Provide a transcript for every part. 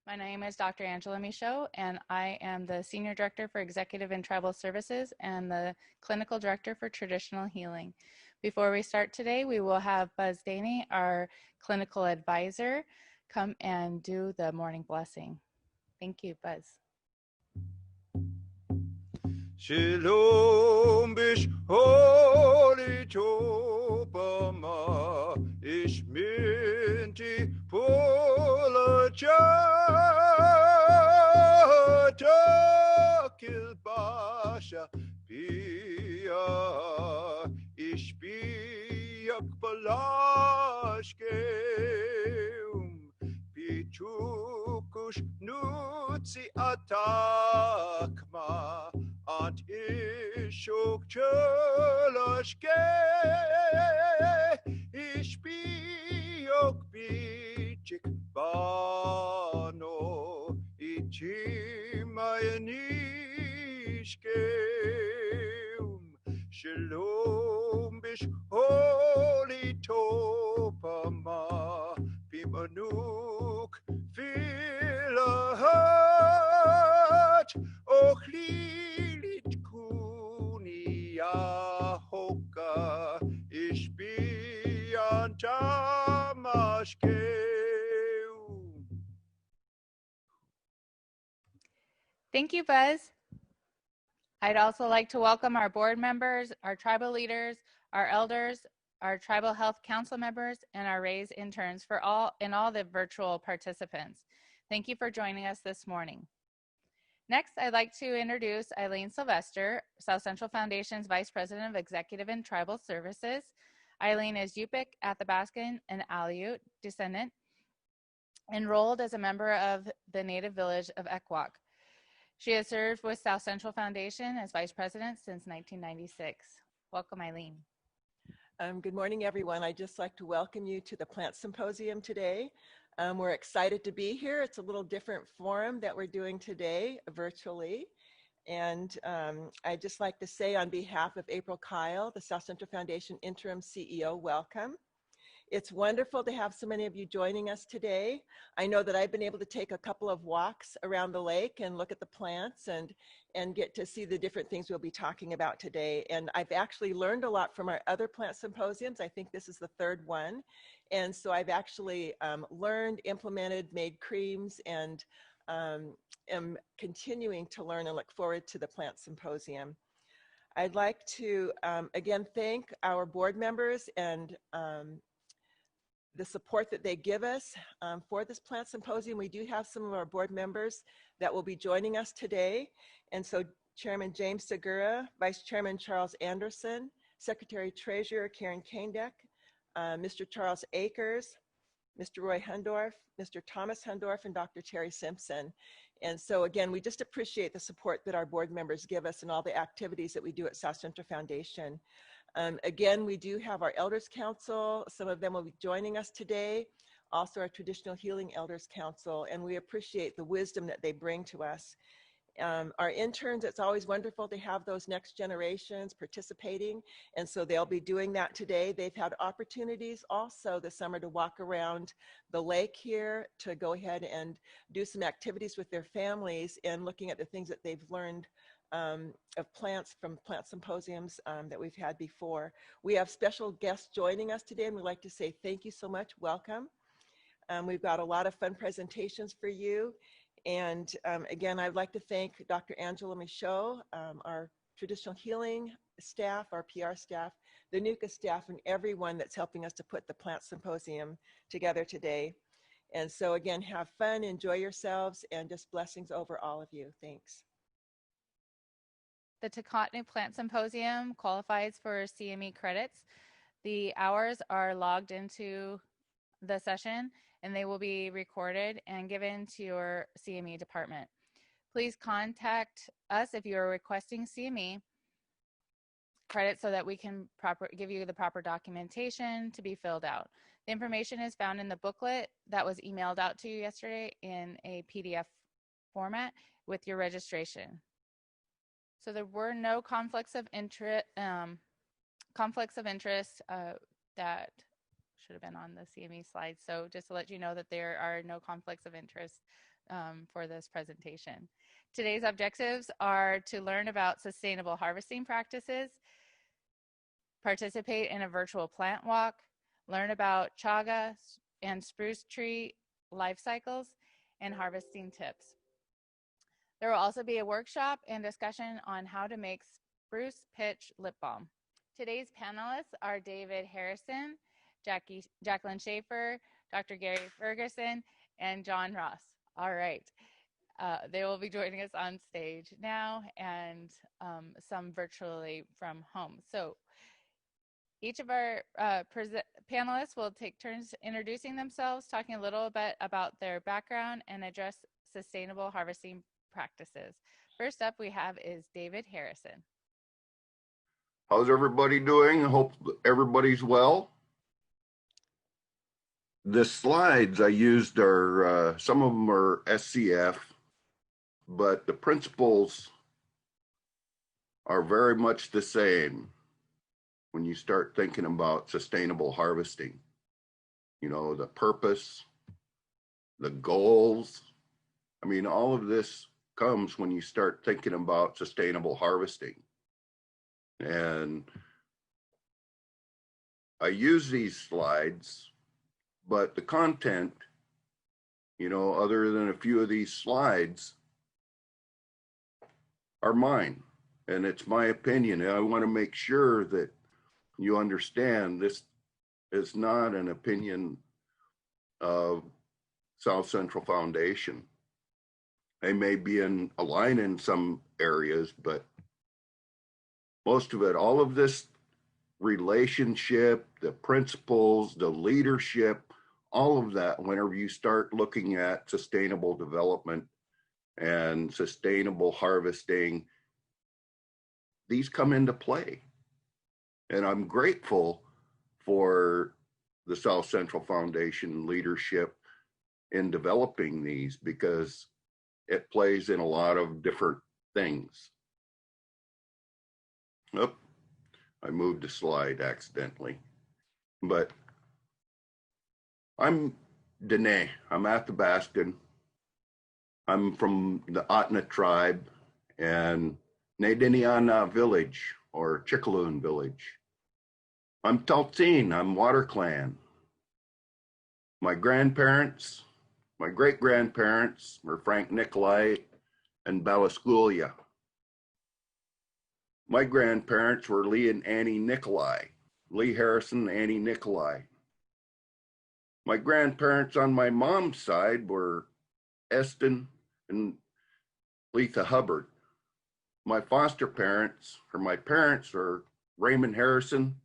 My name is Dr. Angela Michaud, and I am the Senior Director for Executive and Tribal Services and the Clinical Director for Traditional Healing. Before we start today, we will have Buzz Daney, our Clinical Advisor, come and do the morning blessing. Thank you, Buzz. Shalom bish holy topama ish minti pula chata kilbasha pia ish biak palashke Pichukush nutzi atakma Ant ishok chelashke Ishbiyok bichik bano Ichimayanishke Shalom bish holy topama Bimanuk filahat Ochlilit kunia hoka Ishbiyantamashke. Thank you, Buzz. I'd also like to welcome our board members, our tribal leaders, our elders, our Tribal Health Council members, and our RAISE interns for all the virtual participants. Thank you for joining us this morning. Next, I'd like to introduce Eileen Sylvester, South Central Foundation's Vice President of Executive and Tribal Services. Eileen is Yupik, Athabascan, and Aleut descendant, enrolled as a member of the Native Village of Ekwok. She has served with South Central Foundation as Vice President since 1996. Welcome, Eileen. Good morning, everyone. I'd just like to welcome you to the Plant Symposium today. We're excited to be here. It's a little different forum that we're doing today virtually. And I'd just like to say on behalf of April Kyle, the South Central Foundation Interim CEO, welcome. It's wonderful to have so many of you joining us today. I know that I've been able to take a couple of walks around the lake and look at the plants and get to see the different things we'll be talking about today. And I've actually learned a lot from our other plant symposiums. I think this is the third one. And so I've actually learned, implemented, made creams, and am continuing to learn and look forward to the plant symposium. I'd like to, again, thank our board members and the support that they give us for this plant symposium. We do have some of our board members that will be joining us today. And so Chairman James Segura, Vice Chairman Charles Anderson, Secretary Treasurer Karen Kaindek, Mr. Charles Akers, Mr. Roy Hundorf, Mr. Thomas Hundorf, and Dr. Terry Simpson. And so again, we just appreciate the support that our board members give us and all the activities that we do at South Central Foundation. Again, we do have our Elders Council. Some of them will be joining us today. Also our Traditional Healing Elders Council, and we appreciate the wisdom that they bring to us. Our interns, it's always wonderful to have those next generations participating, and so they'll be doing that today. They've had opportunities also this summer to walk around the lake here, to go ahead and do some activities with their families and looking at the things that they've learned of plants from plant symposiums that we've had before. We have special guests joining us today, and we'd like to say thank you so much. Welcome. We've got a lot of fun presentations for you. And again, I'd like to thank Dr. Angela Michaud, our traditional healing staff, our PR staff, the NUCA staff, and everyone that's helping us to put the plant symposium together today. And so again, have fun, enjoy yourselves, and just blessings over all of you. Thanks. The Tikahtnu Plant Symposium qualifies for CME credits. The hours are logged into the session, and they will be recorded and given to your CME department. Please contact us if you are requesting CME credits so that we can give you the proper documentation to be filled out. The information is found in the booklet that was emailed out to you yesterday in a PDF format with your registration. So there were no conflicts of interest that should have been on the CME slide. So just to let you know that there are no conflicts of interest for this presentation. Today's objectives are to learn about sustainable harvesting practices, participate in a virtual plant walk, learn about chaga and spruce tree life cycles, and harvesting tips. There will also be a workshop and discussion on how to make spruce pitch lip balm. Today's panelists are David Harrison, Jacqueline Schaefer, Dr. Gary Ferguson, and John Ross. All right. They will be joining us on stage now and some virtually from home. So each of our panelists will take turns introducing themselves, talking a little bit about their background, and address sustainable harvesting practices. First up we have is David Harrison. How's everybody doing? I hope everybody's well. The slides I used are, some of them are SCF, but the principles are very much the same when you start thinking about sustainable harvesting. You know, the purpose, the goals. I mean, all of this comes when you start thinking about sustainable harvesting. And I use these slides, but the content, you know, other than a few of these slides, are mine. And it's my opinion. And I want to make sure that you understand this is not an opinion of South Central Foundation. They may be in a line in some areas, but most of it, all of this relationship, the principles, the leadership, all of that, whenever you start looking at sustainable development and sustainable harvesting, these come into play. And I'm grateful for the South Central Foundation leadership in developing these, because it plays in a lot of different things. Oh, I moved a slide accidentally. But I'm Dene. I'm Athabascan. I'm from the Atna tribe and Nediniana village, or Chickaloon village. I'm Taltzin. I'm Water Clan. My grandparents, my great-grandparents were Frank Nikolai and Balaskulia. My grandparents were Lee and Annie Nikolai, Lee Harrison, Annie Nikolai. My grandparents on my mom's side were Eston and Letha Hubbard. My foster parents, or my parents, are Raymond Harrison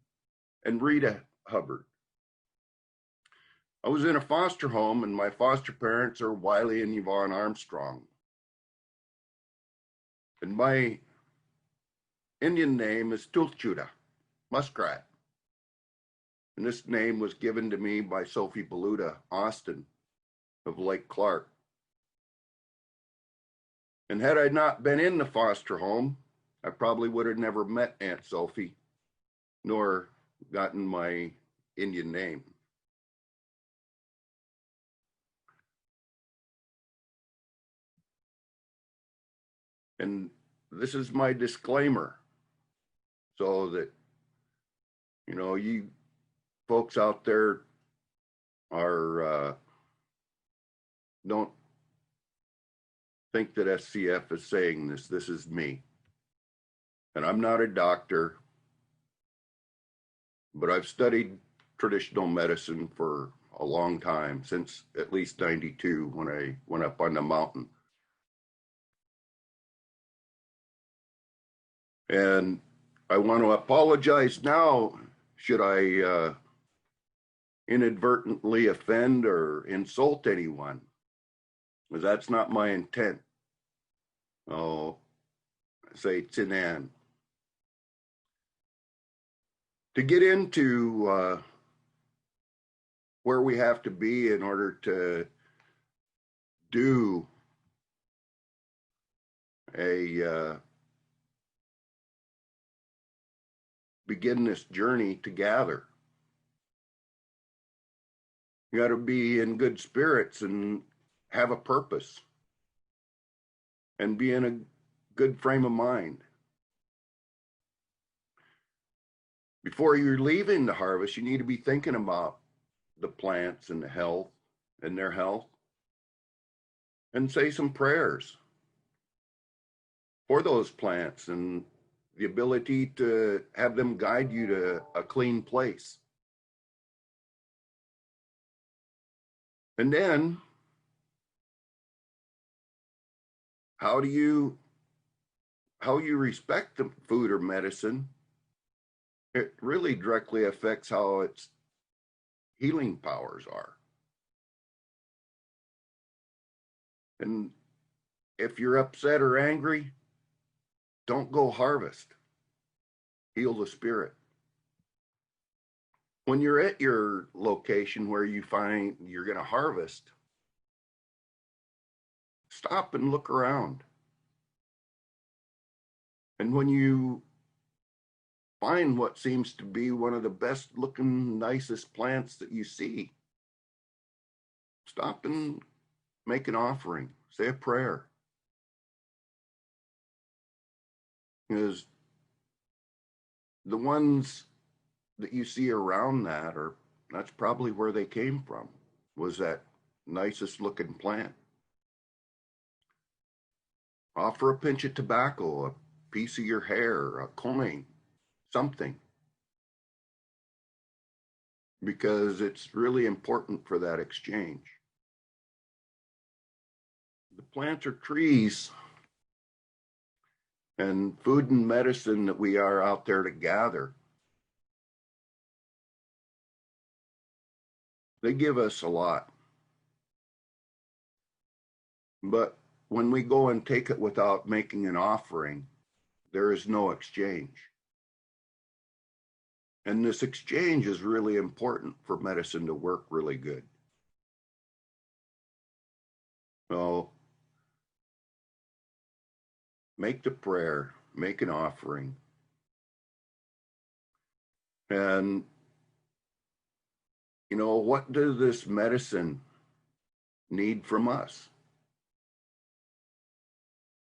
and Rita Hubbard. I was in a foster home, and my foster parents are Wiley and Yvonne Armstrong. And my Indian name is Tulchuda, muskrat. And this name was given to me by Sophie Beluda Austin of Lake Clark. And had I not been in the foster home, I probably would have never met Aunt Sophie, nor gotten my Indian name. And this is my disclaimer, so that, you know, you folks out there are, don't think that SCF is saying this. This is me. And I'm not a doctor, but I've studied traditional medicine for a long time, since at least 92 when I went up on the mountain. And I want to apologize now should I inadvertently offend or insult anyone, because that's not my intent. Oh, say Tsinan. To get into where we have to be in order to do a begin this journey together. You got to be in good spirits and have a purpose. and be in a good frame of mind. Before you're leaving the harvest, you need to be thinking about the plants and the health and their health, and say some prayers for those plants and the ability to have them guide you to a clean place. And then, how you respect the food or medicine, it really directly affects how its healing powers are. And if you're upset or angry, don't go harvest. Heal the spirit. When you're at your location where you find you're going to harvest, stop and look around. And when you find what seems to be one of the best looking, nicest plants that you see, stop and make an offering, say a prayer. Because the ones that you see around that's probably where they came from, was that nicest looking plant. Offer a pinch of tobacco, a piece of your hair, a coin, something. Because it's really important for that exchange. The plants are trees, and food and medicine that we are out there to gather, they give us a lot. But when we go and take it without making an offering, there is no exchange. And this exchange is really important for medicine to work really good. So make the prayer, make an offering. And, what does this medicine need from us?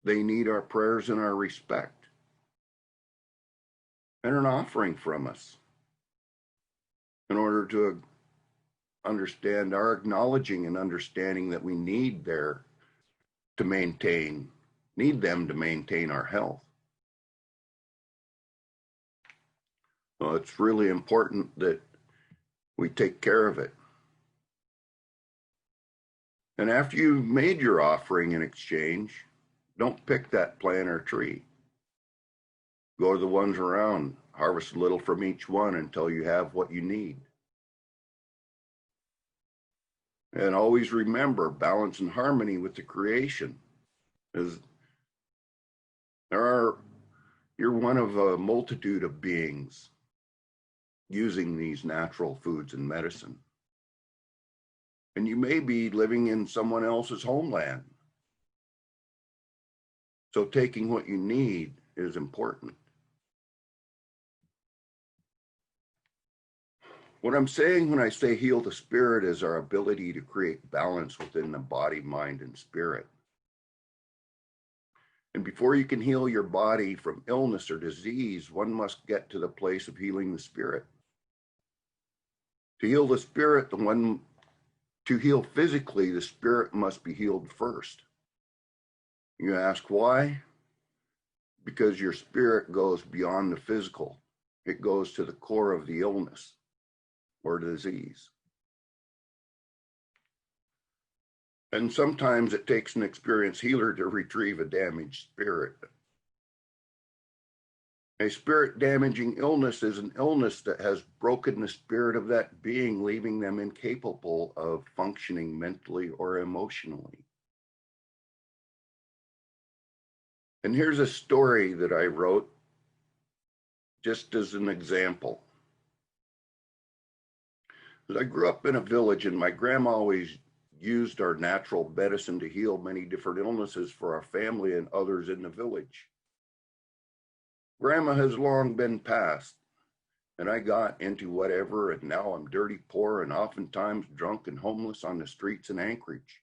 They need our prayers and our respect, and an offering from us in order to understand our acknowledging and understanding that we need them to maintain our health. So it's really important that we take care of it. And after you've made your offering in exchange, don't pick that plant or tree. Go to the ones around, harvest a little from each one until you have what you need. And always remember balance and harmony with the creation. You're one of a multitude of beings using these natural foods and medicine. And you may be living in someone else's homeland. So taking what you need is important. What I'm saying when I say heal the spirit is our ability to create balance within the body, mind, and spirit. And before you can heal your body from illness or disease, one must get to the place of healing the spirit. To heal the spirit, to heal physically, the spirit must be healed first. You ask why? Because your spirit goes beyond the physical. It goes to the core of the illness or disease. And sometimes it takes an experienced healer to retrieve a damaged spirit. A spirit damaging illness is an illness that has broken the spirit of that being, leaving them incapable of functioning mentally or emotionally. And here's a story that I wrote just as an example. I grew up in a village, and my grandma always used our natural medicine to heal many different illnesses for our family and others in the village. Grandma has long been passed, and I got into whatever, and now I'm dirty, poor, and oftentimes drunk and homeless on the streets in Anchorage.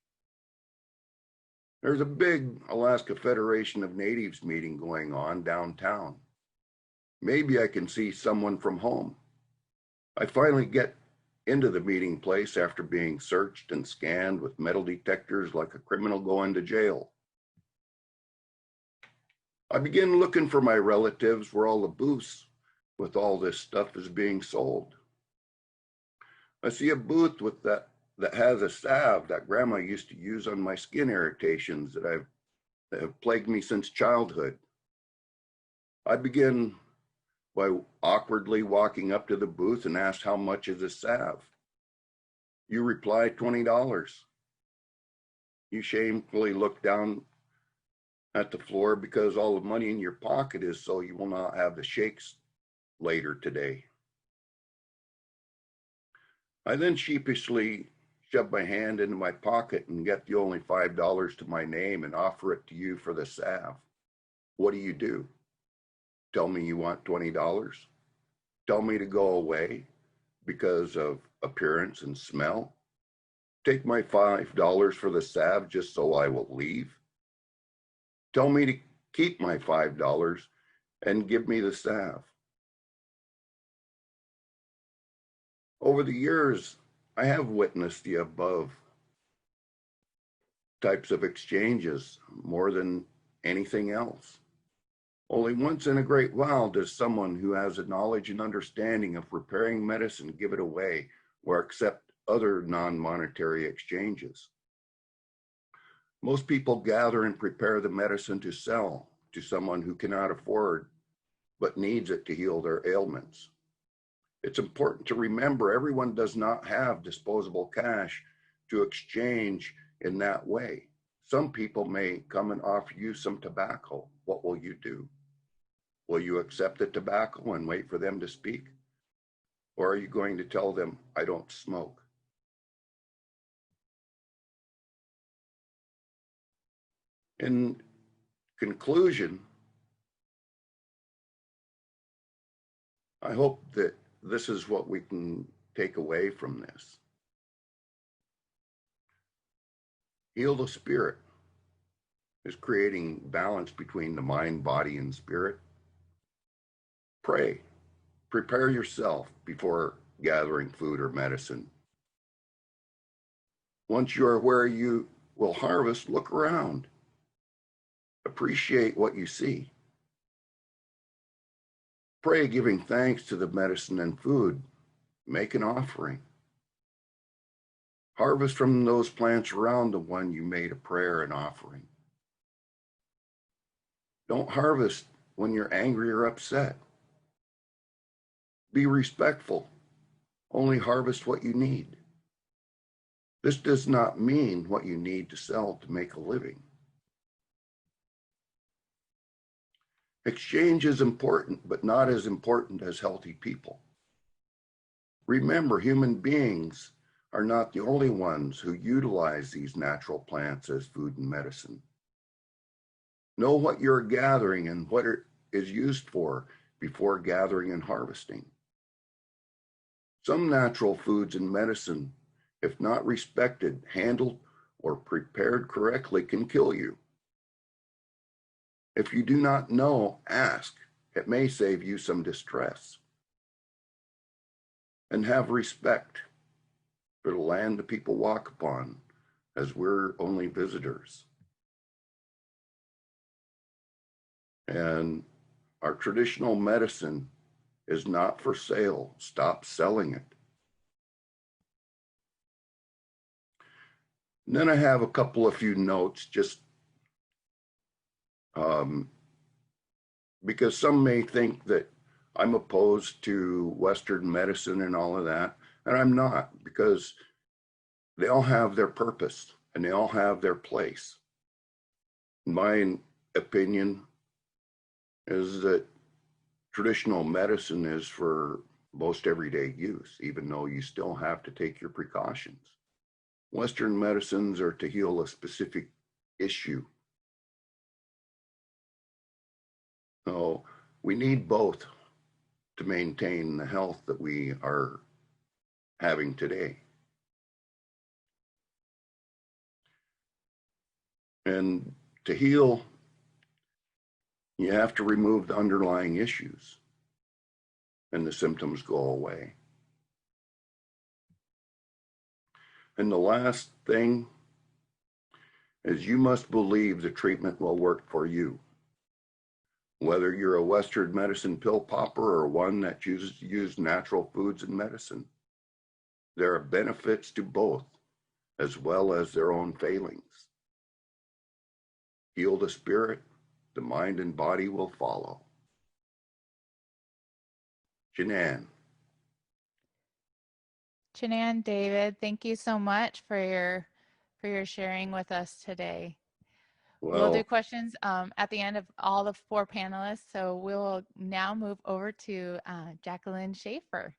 There's a big Alaska Federation of Natives meeting going on downtown. Maybe I can see someone from home. I finally get into the meeting place after being searched and scanned with metal detectors like a criminal going to jail. I begin looking for my relatives where all the booths with all this stuff is being sold. I see a booth with that has a salve that grandma used to use on my skin irritations that have plagued me since childhood. I begin by awkwardly walking up to the booth and ask how much is this salve. You reply, $20. You shamefully look down at the floor because all the money in your pocket is so you will not have the shakes later today. I then sheepishly shove my hand into my pocket and get the only $5 to my name and offer it to you for the salve. What do? Tell me you want $20? Tell me to go away because of appearance and smell? Take my $5 for the salve just so I will leave? Tell me to keep my $5 and give me the salve. Over the years, I have witnessed the above types of exchanges more than anything else. Only once in a great while does someone who has a knowledge and understanding of preparing medicine give it away or accept other non-monetary exchanges. Most people gather and prepare the medicine to sell to someone who cannot afford but needs it to heal their ailments. It's important to remember everyone does not have disposable cash to exchange in that way. Some people may come and offer you some tobacco. What will you do? Will you accept the tobacco and wait for them to speak? Or are you going to tell them, I don't smoke? In conclusion, I hope that this is what we can take away from this. Heal the spirit is creating balance between the mind, body, and spirit. Pray. Prepare yourself before gathering food or medicine. Once you are where you will harvest, look around. Appreciate what you see. Pray, giving thanks to the medicine and food. Make an offering. Harvest from those plants around the one you made a prayer and offering. Don't harvest when you're angry or upset. Be respectful. Only harvest what you need. This does not mean what you need to sell to make a living. Exchange is important, but not as important as healthy people. Remember, human beings are not the only ones who utilize these natural plants as food and medicine. Know what you're gathering and what it is used for before gathering and harvesting. Some natural foods and medicine, if not respected, handled, or prepared correctly, can kill you. If you do not know, ask. It may save you some distress. And have respect for the land the people walk upon, as we're only visitors. And our traditional medicine is not for sale. Stop selling it. And then I have a few notes, just because some may think that I'm opposed to Western medicine and all of that, and I'm not, because they all have their purpose and they all have their place. My opinion is that traditional medicine is for most everyday use, even though you still have to take your precautions. Western medicines are to heal a specific issue. So we need both to maintain the health that we are having today. And to heal, you have to remove the underlying issues, and the symptoms go away. And the last thing is you must believe the treatment will work for you. Whether you're a Western medicine pill popper or one that chooses to use natural foods and medicine, there are benefits to both, as well as their own failings. Heal the spirit, the mind and body will follow. Janan. Janan, David, thank you so much for your sharing with us today. We'll do Well, questions at the end of all the 4 panelists. So we'll now move over to Jacqueline Schaefer.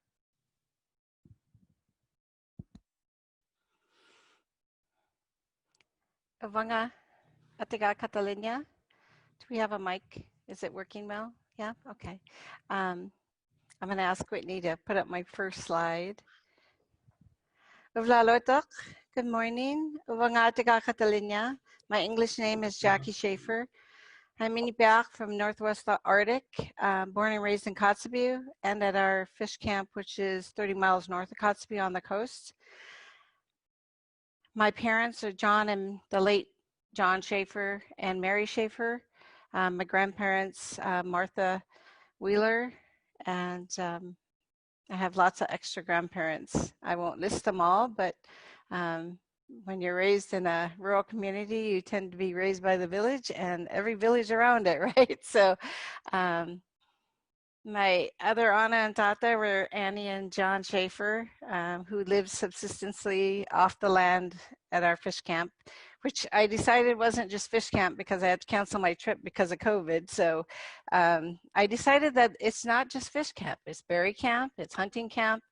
Uvanga Atiga Catalina. Do we have a mic? Is it working well? Yeah, okay. I'm going to ask Whitney to put up my first slide. Uvlalotok, good morning. Uvanga Atiga Catalina. My English name is Jackie Schaefer. I'm Inupiaq from Northwest Arctic, born and raised in Kotzebue and at our fish camp, which is 30 miles north of Kotzebue on the coast. My parents are John and the late John Schaefer and Mary Schaefer. My grandparents, Martha Wheeler, and I have lots of extra grandparents. I won't list them all, but when you're raised in a rural community, you tend to be raised by the village and every village around it, right? So my other Anna and Tata were Annie and John Schaefer, who lived subsistently off the land at our fish camp, which I decided wasn't just fish camp because I had to cancel my trip because of COVID. So I decided that it's not just fish camp, it's berry camp, it's hunting camp,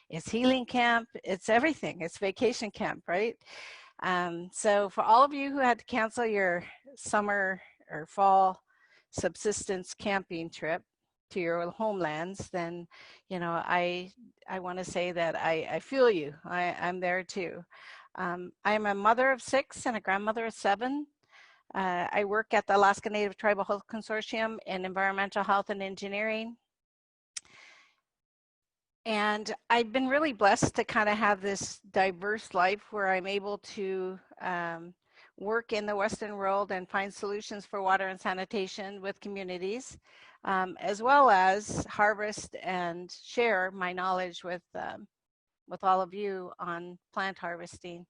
it's healing camp, it's everything, it's vacation camp, right? So for all of you who had to cancel your summer or fall subsistence camping trip to your homelands, then, you know, I want to say that I feel you. I'm there too. I'm a mother of 6 and a grandmother of 7. I work at the Alaska Native Tribal Health Consortium in environmental health and engineering. And I've been really blessed to kind of have this diverse life where I'm able to work in the Western world and find solutions for water and sanitation with communities, as well as harvest and share my knowledge with all of you on plant harvesting.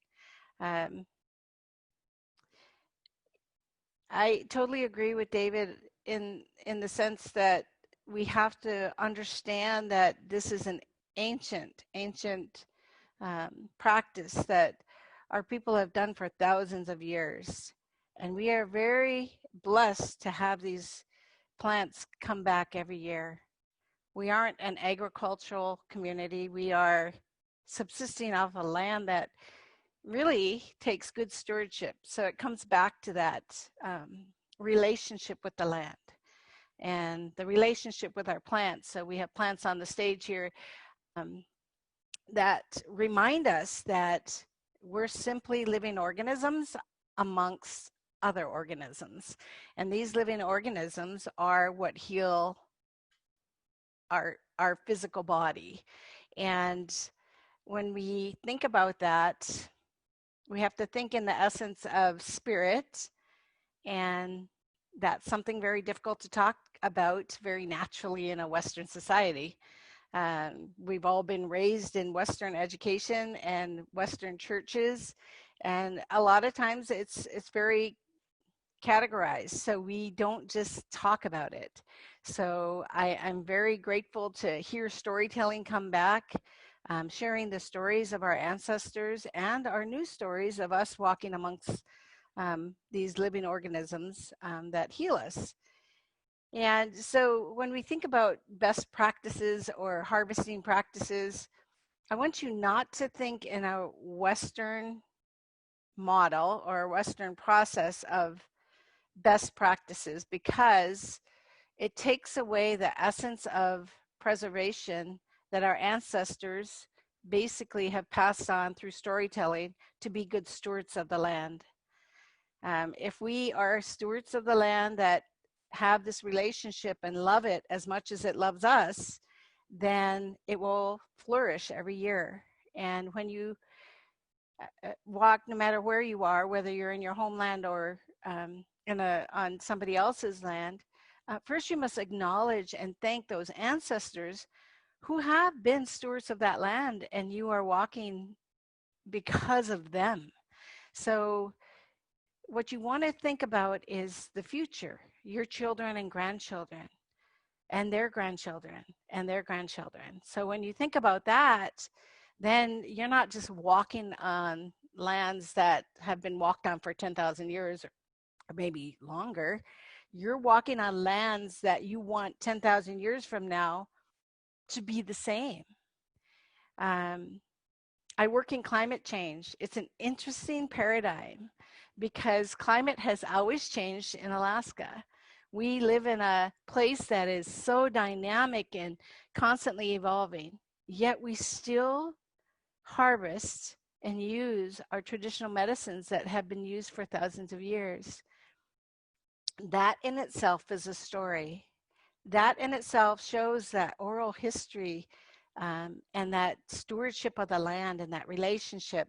I totally agree with David in the sense that we have to understand that this is an ancient practice that our people have done for thousands of years. And we are very blessed to have these plants come back every year. We aren't an agricultural community. We are subsisting off a land that really takes good stewardship. So it comes back to that relationship with the land and the relationship with our plants. So we have plants on the stage here that remind us that we're simply living organisms amongst other organisms. And these living organisms are what heal our physical body. And when we think about that, we have to think in the essence of spirit, and that's something very difficult to talk about very naturally in a Western society. We've all been raised in Western education and Western churches, and a lot of times it's very categorized, so we don't just talk about it. So I'm very grateful to hear storytelling come back, sharing the stories of our ancestors and our new stories of us walking amongst these living organisms that heal us. And so when we think about best practices or harvesting practices, I want you not to think in a Western model or a Western process of best practices, because it takes away the essence of preservation that our ancestors basically have passed on through storytelling to be good stewards of the land. If we are stewards of the land that have this relationship and love it as much as it loves us, then it will flourish every year. And when you walk, no matter where you are, whether you're in your homeland or on somebody else's land, first you must acknowledge and thank those ancestors who have been stewards of that land, and you are walking because of them. So what you want to think about is the future, your children and grandchildren and their grandchildren and their grandchildren. So when you think about that, then you're not just walking on lands that have been walked on for 10,000 years or maybe longer. You're walking on lands that you want 10,000 years from now to be the same. I work in climate change. It's an interesting paradigm because climate has always changed in Alaska. We live in a place that is so dynamic and constantly evolving, yet we still harvest and use our traditional medicines that have been used for thousands of years. That in itself is a story. That in itself shows that oral history and that stewardship of the land and that relationship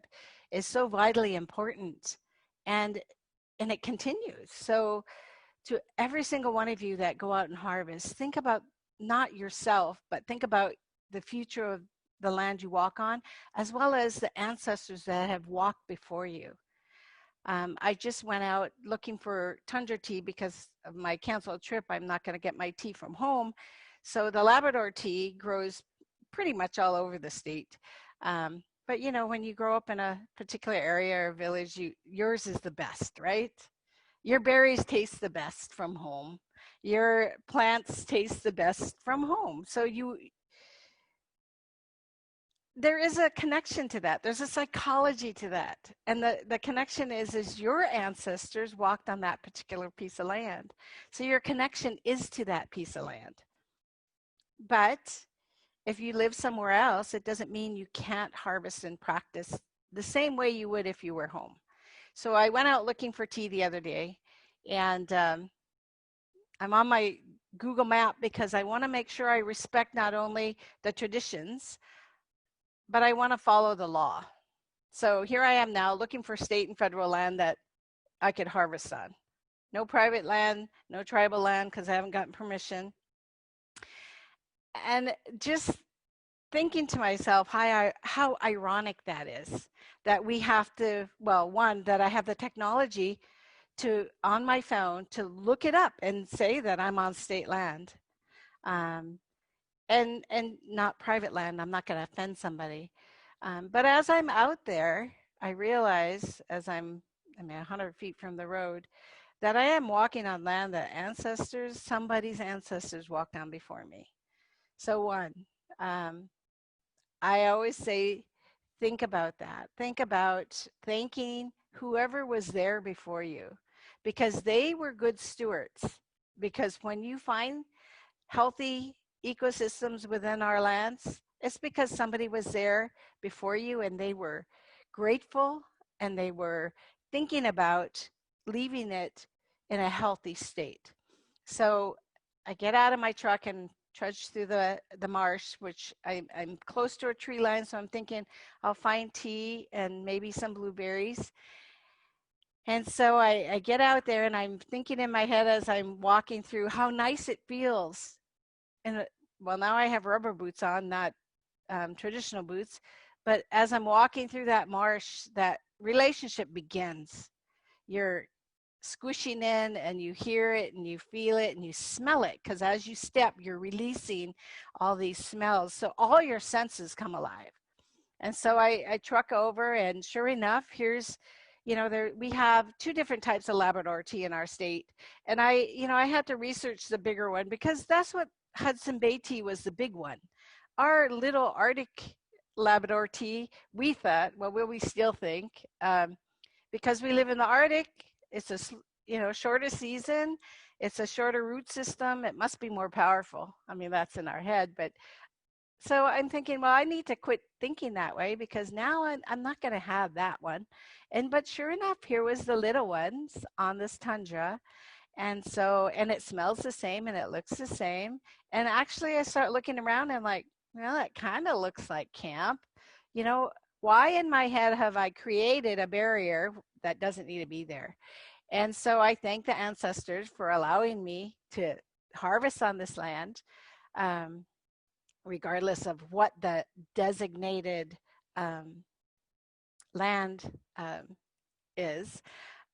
is so vitally important, and it continues. So to every single one of you that go out and harvest, think about not yourself, but think about the future of the land you walk on, as well as the ancestors that have walked before you. I just went out looking for tundra tea because of my canceled trip. I'm not going to get my tea from home. So the Labrador tea grows pretty much all over the state. But you know, when you grow up in a particular area or village, yours is the best, right? Your berries taste the best from home. Your plants taste the best from home. So there is a connection to that. There's a psychology to that. And the connection is your ancestors walked on that particular piece of land. So your connection is to that piece of land. But if you live somewhere else, it doesn't mean you can't harvest and practice the same way you would if you were home. So I went out looking for tea the other day, and I'm on my Google map because I want to make sure I respect not only the traditions, but I want to follow the law. So here I am now looking for state and federal land that I could harvest on. No private land, no tribal land because I haven't gotten permission. And just thinking to myself how ironic that is, that we have to, well, one, that I have the technology to, on my phone, to look it up and say that I'm on state land. And not private land. I'm not going to offend somebody. But as I'm out there, I realize as I'm 100 feet from the road, that I am walking on land that somebody's ancestors walked on before me. So one, I always say, think about that. Think about thanking whoever was there before you, because they were good stewards. Because when you find healthy ecosystems within our lands, it's because somebody was there before you and they were grateful and they were thinking about leaving it in a healthy state. So I get out of my truck and trudge through the marsh, which I'm close to a tree line, so I'm thinking I'll find tea and maybe some blueberries. And so I get out there and I'm thinking in my head as I'm walking through how nice it feels. And well, now I have rubber boots on, not traditional boots. But as I'm walking through that marsh, that relationship begins. You're squishing in and you hear it and you feel it and you smell it, because as you step, you're releasing all these smells. So all your senses come alive. And so I truck over, and sure enough, here's, we have two different types of Labrador tea in our state. And I had to research the bigger one because that's what Hudson Bay tea was, the big one. Our little Arctic Labrador tea, we thought, well, we still think, because we live in the Arctic, it's a shorter season, it's a shorter root system, it must be more powerful. I mean, that's in our head, but So I'm thinking, well, I need to quit thinking that way because now I'm not going to have that one. But sure enough, here was the little ones on this tundra. And so, and it smells the same and it looks the same. And actually, I start looking around and like, well, it kind of looks like camp. You know, why in my head have I created a barrier that doesn't need to be there? And so I thank the ancestors for allowing me to harvest on this land. Regardless of what the designated um, land is,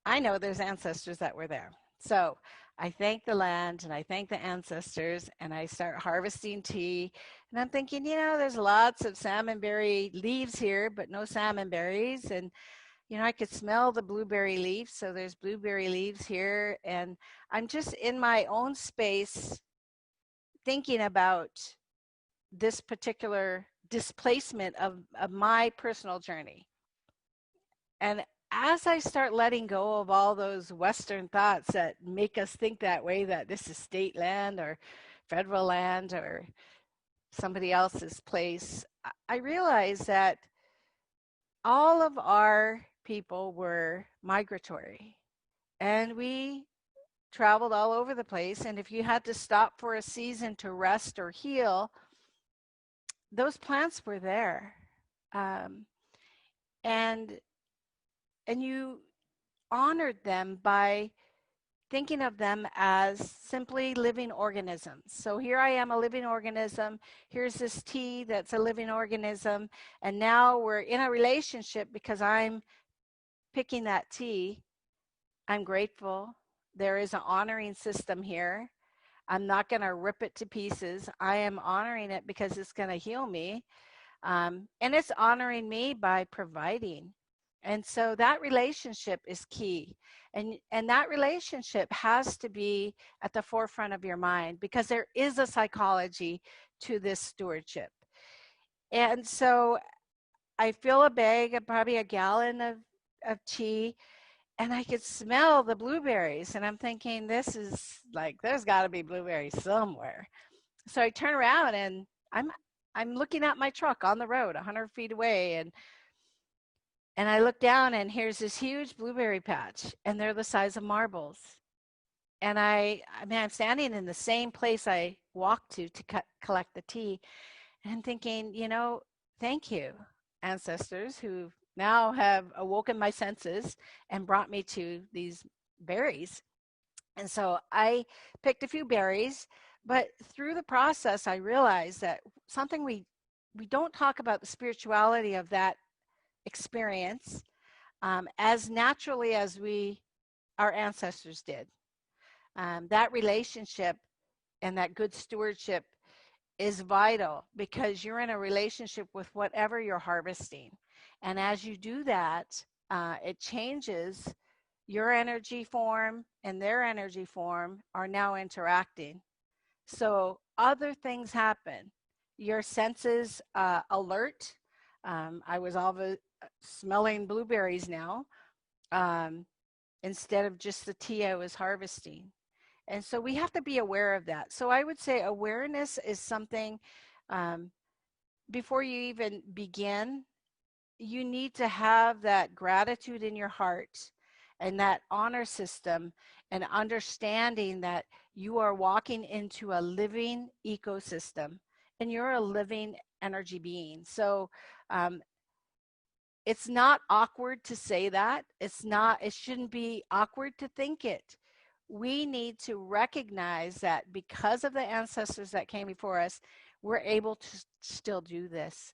I know there's ancestors that were there. So I thank the land and I thank the ancestors and I start harvesting tea. And I'm thinking, you know, there's lots of salmonberry leaves here, but no salmon berries. And, you know, I could smell the blueberry leaves. So there's blueberry leaves here. And I'm just in my own space thinking about this particular displacement of my personal journey. And as I start letting go of all those Western thoughts that make us think that way, that this is state land or federal land or somebody else's place, I realize that all of our people were migratory and we traveled all over the place. And if you had to stop for a season to rest or heal, those plants were there. Um, and you honored them by thinking of them as simply living organisms. So here I am, a living organism. Here's this tea that's a living organism. And now we're in a relationship because I'm picking that tea. I'm grateful. There is an honoring system here. I'm not going to rip it to pieces. I am honoring it because it's going to heal me. And it's honoring me by providing. And so that relationship is key. And that relationship has to be at the forefront of your mind because there is a psychology to this stewardship. And so I fill a bag of probably a gallon of tea and I could smell the blueberries. And I'm thinking, this is like, there's got to be blueberries somewhere. So I turn around and I'm looking at my truck on the road 100 feet away and I look down and here's this huge blueberry patch and they're the size of marbles. And I'm standing in the same place I walked to collect the tea and I'm thinking, you know, thank you, ancestors who now have awoken my senses and brought me to these berries. And so I picked a few berries, but through the process, I realized that something we don't talk about the spirituality of that experience as naturally as our ancestors did. That relationship and that good stewardship is vital because you're in a relationship with whatever you're harvesting. And as you do that, it changes your energy form and their energy form are now interacting. So other things happen. Your senses alert. I was smelling blueberries now instead of just the tea I was harvesting. And so we have to be aware of that. So I would say awareness is something before you even begin, you need to have that gratitude in your heart and that honor system and understanding that you are walking into a living ecosystem and you're a living energy being. So it's not awkward to say that. It shouldn't be awkward to think it. We need to recognize that because of the ancestors that came before us, we're able to still do this.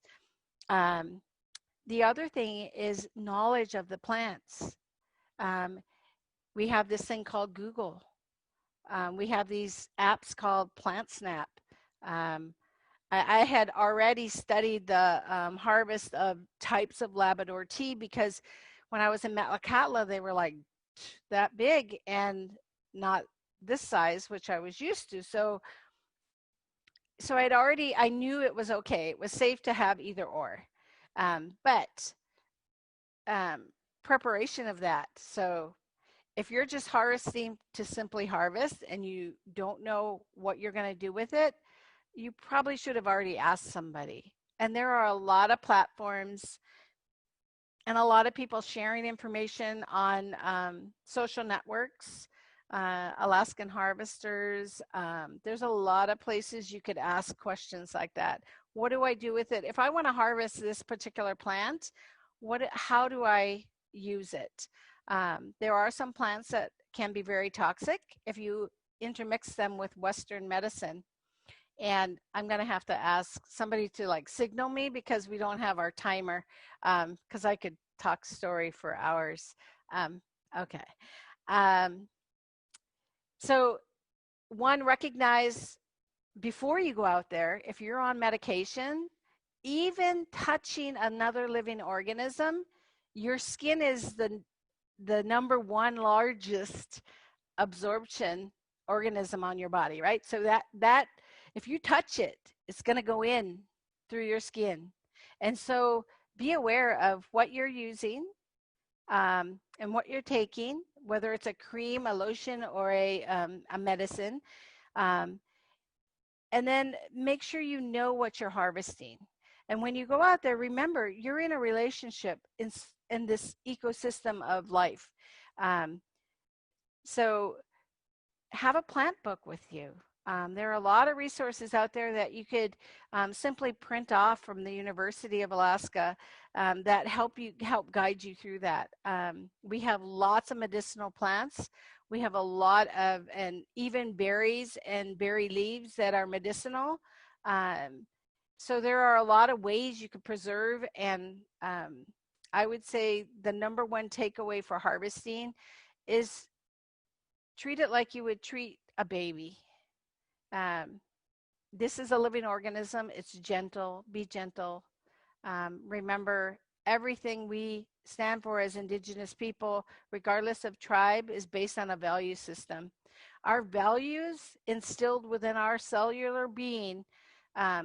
The other thing is knowledge of the plants. We have this thing called Google. We have these apps called PlantSnap. I had already studied the harvest of types of Labrador tea because when I was in Metlakatla, they were like that big and not this size, which I was used to. So I knew it was okay. It was safe to have either or. But preparation of that. So if you're just harvesting to simply harvest and you don't know what you're going to do with it, you probably should have already asked somebody. And there are a lot of platforms and a lot of people sharing information on social networks, Alaskan Harvesters. There's a lot of places you could ask questions like that. What do I do with it? If I want to harvest this particular plant, how do I use it? There are some plants that can be very toxic if you intermix them with Western medicine. And I'm going to have to ask somebody to like signal me because we don't have our timer, because I could talk story for hours. Okay. So one, recognize before you go out there, if you're on medication, even touching another living organism, your skin is the number one largest absorption organism on your body, right? So that if you touch it, it's going to go in through your skin. And so be aware of what you're using and what you're taking, whether it's a cream, a lotion, or a medicine. And then make sure you know what you're harvesting. And when you go out there, remember, you're in a relationship in this ecosystem of life. So have a plant book with you. There are a lot of resources out there that you could simply print off from the University of Alaska that help guide you through that. We have lots of medicinal plants. We have a lot of, and even berries and berry leaves that are medicinal. So there are a lot of ways you could preserve, and I would say the number one takeaway for harvesting is treat it like you would treat a baby. This is a living organism. It's gentle. Be gentle. Remember, everything we stand for as Indigenous people, regardless of tribe, is based on a value system. Our values instilled within our cellular being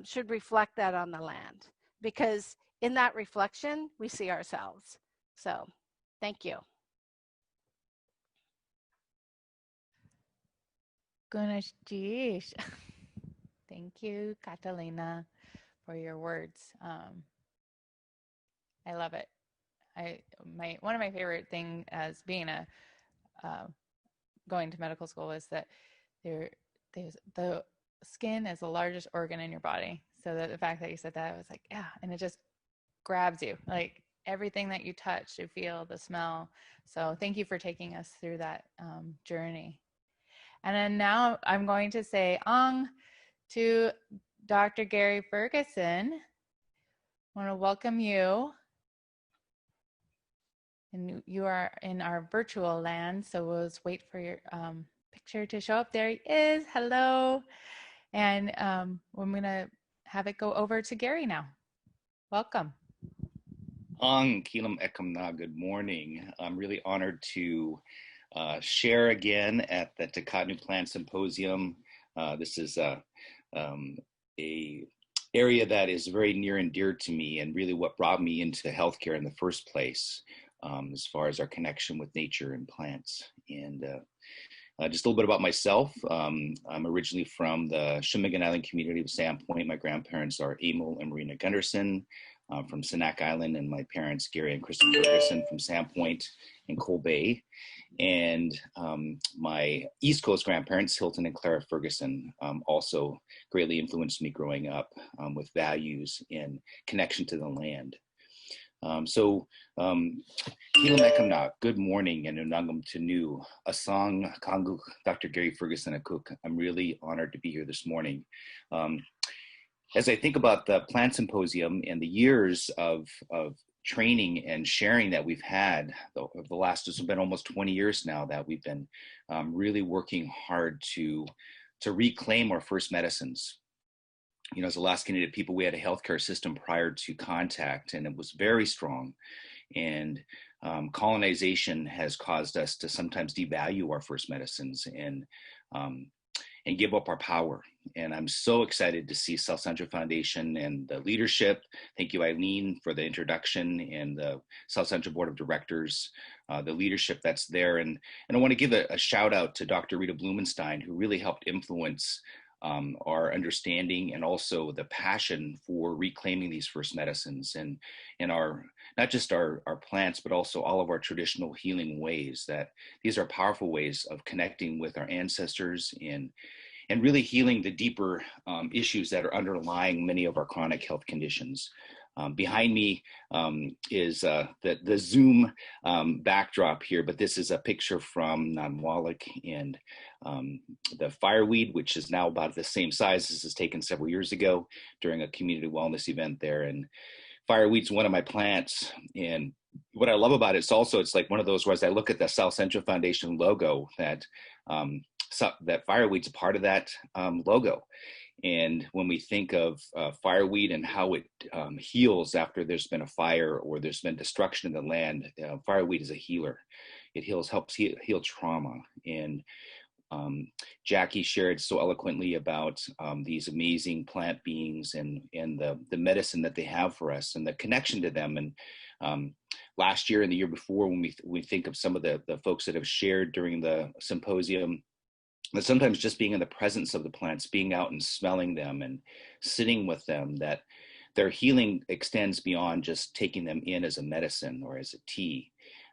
should reflect that on the land, because in that reflection, we see ourselves. So, thank you. Goodness, geez. Thank you, Catalina, for your words. I love it. One of my favorite things as being going to medical school is that the skin is the largest organ in your body. So that the fact that you said that, I was like, yeah, and it just grabs you, like everything that you touch, you feel the smell. So thank you for taking us through that journey. And then now I'm going to say Ong to Dr. Gary Ferguson. I want to welcome you. And you are in our virtual land, so we'll just wait for your picture to show up. There he is. Hello. And I'm going to have it go over to Gary now. Welcome. Ang Kilam Ekamna, good morning. I'm really honored to share again at the Tikahtnu Plant Symposium. This is a area that is very near and dear to me, and really what brought me into healthcare in the first place, as far as our connection with nature and plants. And just a little bit about myself. I'm originally from the Shumigan Island community of Sandpoint. My grandparents are Emil and Marina Gunderson from Sanak Island, and my parents, Gary and Kristen Ferguson, from Sandpoint and Coal Bay. And my East Coast grandparents, Hilton and Clara Ferguson, also greatly influenced me growing up with values and connection to the land. Good morning, and Unangam Tanu, Asang Kangu, Dr. Gary Ferguson Akuk. I'm really honored to be here this morning. As I think about the Plant Symposium and the years of training and sharing that we've had over the last, it's been almost 20 years now that we've been really working hard to reclaim our first medicines. You know, as Alaskan Native people, we had a healthcare system prior to contact, and it was very strong. And colonization has caused us to sometimes devalue our first medicines and give up our power. And I'm so excited to see South Central Foundation and the leadership. Thank you, Eileen, for the introduction, and the South Central Board of Directors, the leadership that's there. And I want to give a shout out to Dr. Rita Blumenstein, who really helped influence our understanding and also the passion for reclaiming these first medicines and our, not just our plants, but also all of our traditional healing ways, that these are powerful ways of connecting with our ancestors and really healing the deeper issues that are underlying many of our chronic health conditions. Behind me is the Zoom backdrop here, but this is a picture from Nanwalik, and the fireweed, which is now about the same size. This was taken several years ago during a community wellness event there. And fireweed's one of my plants. And what I love about it is also, it's like one of those where as I look at the South Central Foundation logo, that that fireweed's a part of that logo. And when we think of fireweed and how it heals after there's been a fire or there's been destruction in the land, fireweed is a healer. It helps heal trauma. And Jackie shared so eloquently about these amazing plant beings and the medicine that they have for us and the connection to them. And last year and the year before, when we think of some of the folks that have shared during the symposium, but sometimes just being in the presence of the plants, being out and smelling them and sitting with them, that their healing extends beyond just taking them in as a medicine or as a tea,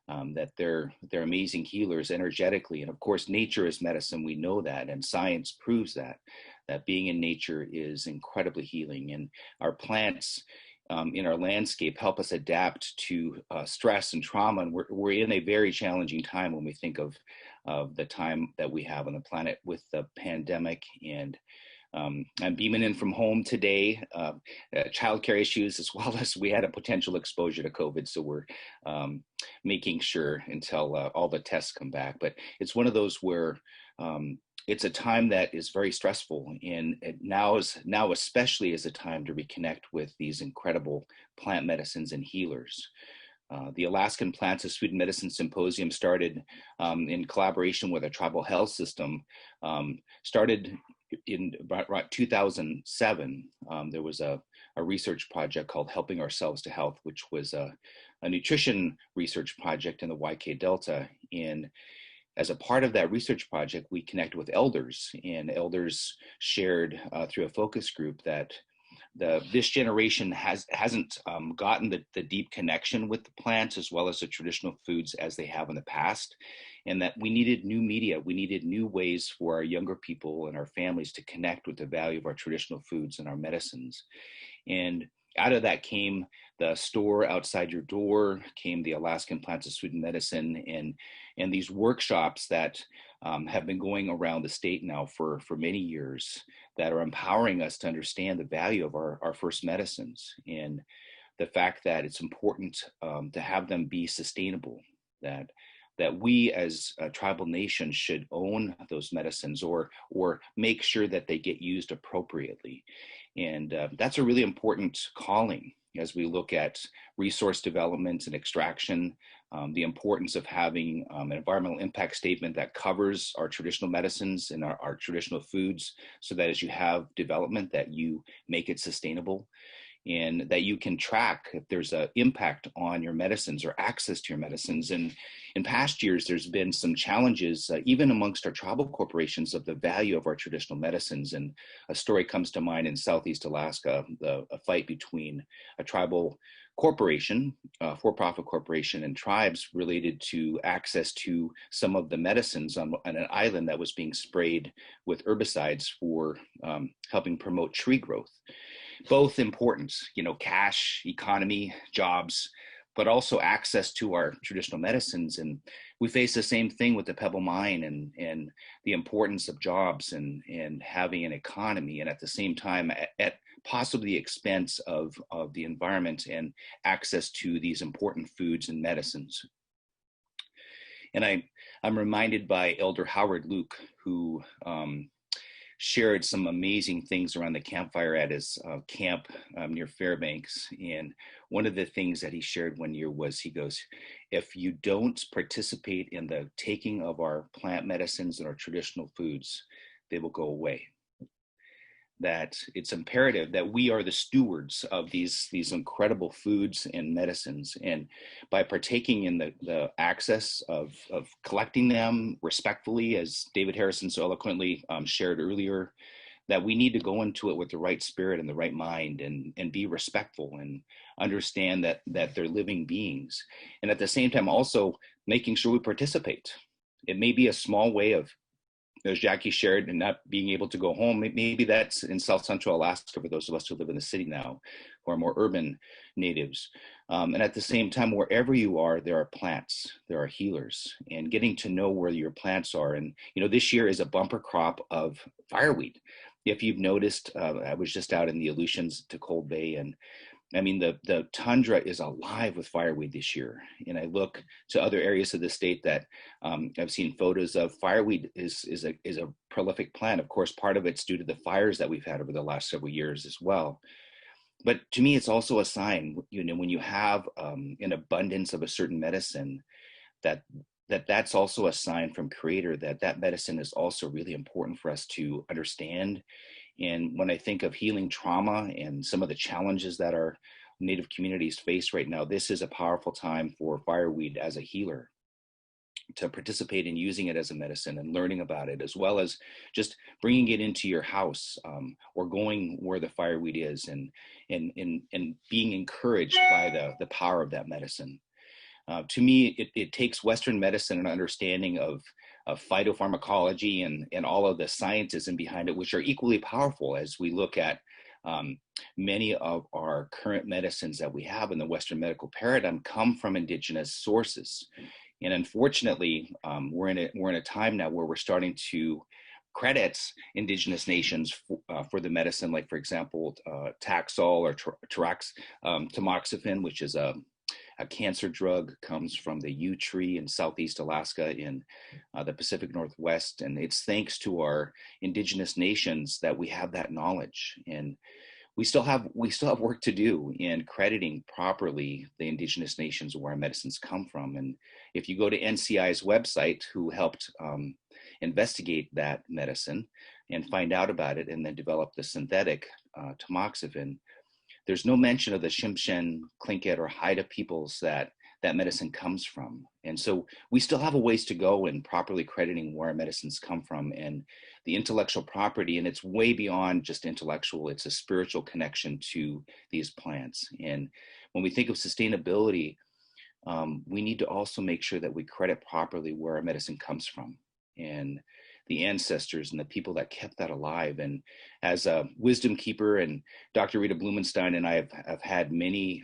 that they're amazing healers energetically. And of course, nature is medicine. We know that, and science proves that being in nature is incredibly healing. And our plants in our landscape help us adapt to stress and trauma. And we're in a very challenging time when we think of the time that we have on the planet with the pandemic. And I'm beaming in from home today, childcare issues, as well as we had a potential exposure to COVID. So we're making sure until all the tests come back. But it's one of those where it's a time that is very stressful, and now especially is a time to reconnect with these incredible plant medicines and healers. The Alaskan Plants of Food and Medicine Symposium started in collaboration with a tribal health system, started in about 2007. There was a research project called Helping Ourselves to Health, which was a nutrition research project in the YK Delta. And as a part of that research project, we connected with elders, and elders shared through a focus group that this generation hasn't gotten the deep connection with the plants as well as the traditional foods as they have in the past, and that we needed new media. We needed new ways for our younger people and our families to connect with the value of our traditional foods and our medicines. And out of that came the store outside your door, came the Alaskan Plants of Food and Medicine, and these workshops that have been going around the state now for many years, that are empowering us to understand the value of our first medicines and the fact that it's important to have them be sustainable, that we as a tribal nation should own those medicines or make sure that they get used appropriately. And that's a really important calling as we look at resource development and extraction, the importance of having an environmental impact statement that covers our traditional medicines and our traditional foods, so that as you have development, that you make it sustainable, and that you can track if there's an impact on your medicines or access to your medicines. And in past years, there's been some challenges, even amongst our tribal corporations, of the value of our traditional medicines. And a story comes to mind in Southeast Alaska, a fight between a tribal corporation, for-profit corporation, and tribes related to access to some of the medicines on an island that was being sprayed with herbicides for helping promote tree growth. Both important, cash, economy, jobs, but also access to our traditional medicines. And we face the same thing with the Pebble Mine and the importance of jobs and having an economy, and at the same time at possibly the expense of the environment and access to these important foods and medicines. And I'm reminded by Elder Howard Luke, who shared some amazing things around the campfire at his camp near Fairbanks. And one of the things that he shared one year was, he goes, if you don't participate in the taking of our plant medicines and our traditional foods, they will go away. That it's imperative that we are the stewards of these incredible foods and medicines. And by partaking in the access of collecting them respectfully, as David Harrison so eloquently shared earlier, that we need to go into it with the right spirit and the right mind, and be respectful and understand that they're living beings. And at the same time, also making sure we participate. It may be a small way of, as Jackie shared, and not being able to go home. Maybe that's in South Central Alaska for those of us who live in the city now, who are more urban natives. And at the same time, wherever you are, there are plants, there are healers, and getting to know where your plants are. And, this year is a bumper crop of fireweed. If you've noticed, I was just out in the Aleutians to Cold Bay, and I mean, the tundra is alive with fireweed this year. And I look to other areas of the state that I've seen photos of. Fireweed is a prolific plant. Of course, part of it's due to the fires that we've had over the last several years as well. But to me, it's also a sign, when you have an abundance of a certain medicine, that's also a sign from Creator that medicine is also really important for us to understand. And when I think of healing trauma and some of the challenges that our Native communities face right now, this is a powerful time for fireweed as a healer, to participate in using it as a medicine and learning about it, as well as just bringing it into your house, or going where the fireweed is, and being encouraged by the power of that medicine. To me, it takes Western medicine and understanding of phytopharmacology and all of the scientism behind it, which are equally powerful as we look at many of our current medicines that we have in the Western medical paradigm come from indigenous sources. And unfortunately, we're in a time now where we're starting to credit indigenous nations for the medicine, like, for example, Taxol or tamoxifen, which is a cancer drug, comes from the yew tree in Southeast Alaska in the Pacific Northwest. And it's thanks to our indigenous nations that we have that knowledge. And we still have work to do in crediting properly the indigenous nations where our medicines come from. And if you go to NCI's website, who helped investigate that medicine and find out about it and then develop the synthetic tamoxifen, there's no mention of the Tsimshian, Tlingit, or Haida peoples that medicine comes from. And so we still have a ways to go in properly crediting where our medicines come from and the intellectual property. And it's way beyond just intellectual. It's a spiritual connection to these plants. And when we think of sustainability, we need to also make sure that we credit properly where our medicine comes from, and the ancestors and the people that kept that alive. And as a wisdom keeper, and Dr. Rita Blumenstein and I have had many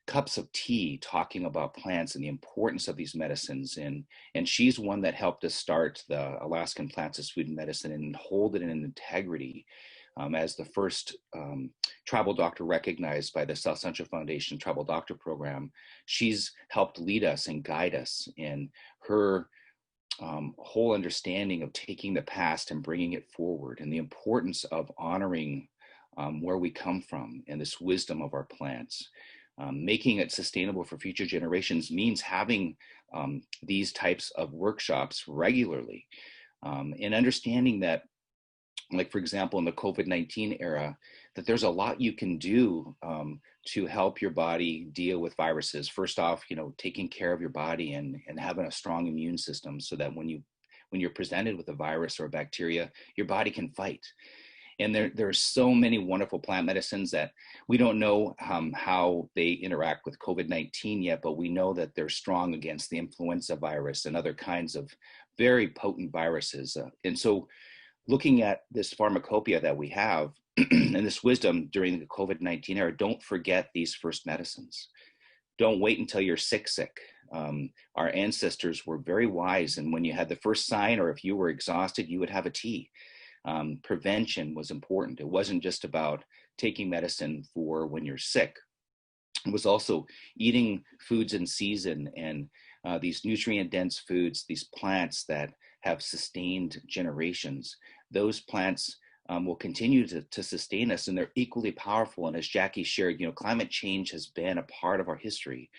cups of tea talking about plants and the importance of these medicines. And she's one that helped us start the Alaskan Plants of Food and Medicine and hold it in integrity as the first tribal doctor recognized by the South Central Foundation Tribal Doctor Program. She's helped lead us and guide us in her whole understanding of taking the past and bringing it forward, and the importance of honoring where we come from and this wisdom of our plants. Making it sustainable for future generations means having these types of workshops regularly, and understanding that, like, for example, in the COVID-19 era, that there's a lot you can do to help your body deal with viruses. First off, taking care of your body and having a strong immune system, so that when you're presented with a virus or a bacteria, your body can fight. And there are so many wonderful plant medicines that we don't know how they interact with COVID-19 yet, but we know that they're strong against the influenza virus and other kinds of very potent viruses. And so looking at this pharmacopoeia that we have and this wisdom during the COVID-19 era, don't forget these first medicines. Don't wait until you're sick. Our ancestors were very wise, and when you had the first sign, or if you were exhausted, you would have a tea. Prevention was important. It wasn't just about taking medicine for when you're sick. It was also eating foods in season, and these nutrient-dense foods, these plants that have sustained generations. Those plants will continue to sustain us, and they're equally powerful. And as Jackie shared, climate change has been a part of our history,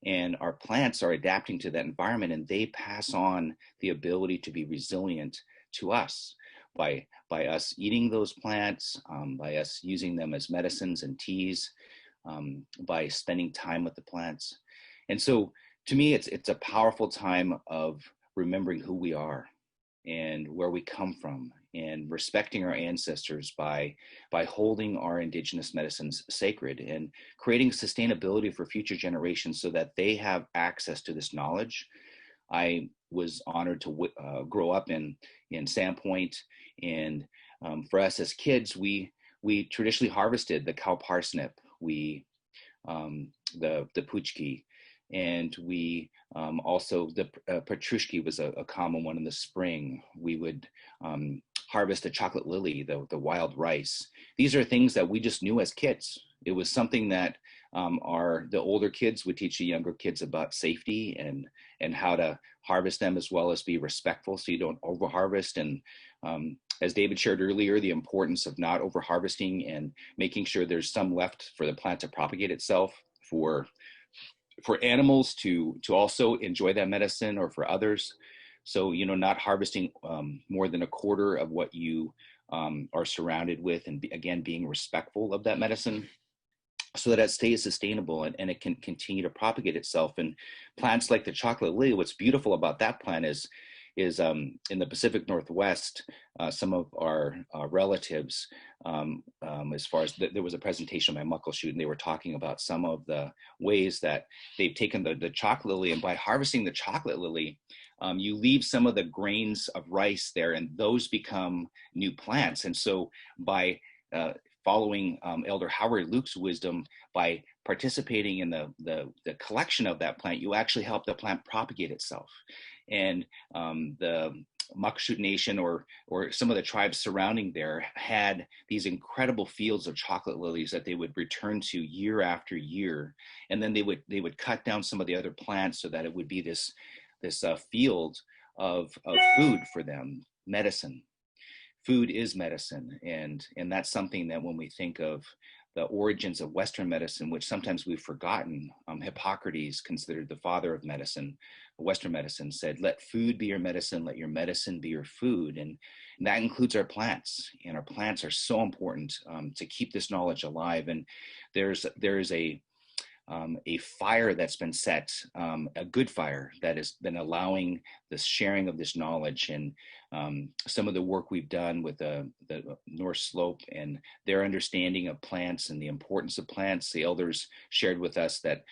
and our plants are adapting to that environment, and they pass on the ability to be resilient to us by us eating those plants, by us using them as medicines and teas, by spending time with the plants. And so to me, it's a powerful time of remembering who we are and where we come from, and respecting our ancestors by holding our indigenous medicines sacred and creating sustainability for future generations so that they have access to this knowledge. I was honored to grow up in Sandpoint, and for us as kids, we traditionally harvested the cow parsnip, the puchki, and we also the petrushki was a common one in the spring. We would harvest the chocolate lily, the wild rice. These are things that we just knew as kids. It was something that the older kids would teach the younger kids about safety and how to harvest them, as well as be respectful so you don't over harvest. And as David shared earlier, the importance of not over harvesting and making sure there's some left for the plant to propagate itself, for animals to also enjoy that medicine, or for others. So, not harvesting more than a quarter of what you are surrounded with, and again, being respectful of that medicine so that it stays sustainable and it can continue to propagate itself. And plants like the chocolate lily, what's beautiful about that plant is in the Pacific Northwest, some of our relatives, as far as there was a presentation by Muckleshoot, and they were talking about some of the ways that they've taken the chocolate lily, and by harvesting the chocolate lily, you leave some of the grains of rice there, and those become new plants. And so by following Elder Howard Luke's wisdom, by participating in the collection of that plant, you actually help the plant propagate itself. And the Muckleshoot Nation or some of the tribes surrounding there had these incredible fields of chocolate lilies that they would return to year after year. And then they would cut down some of the other plants so that it would be this field of food for them, medicine. Food is medicine, and that's something that when we think of the origins of Western medicine, which sometimes we've forgotten, Hippocrates, considered the father of medicine, Western medicine, said, "Let food be your medicine, let your medicine be your food," and that includes our plants. And our plants are so important to keep this knowledge alive. And there is a fire that's been set, a good fire that has been allowing the sharing of this knowledge. And some of the work we've done with the North Slope and their understanding of plants and the importance of plants, the elders shared with us that,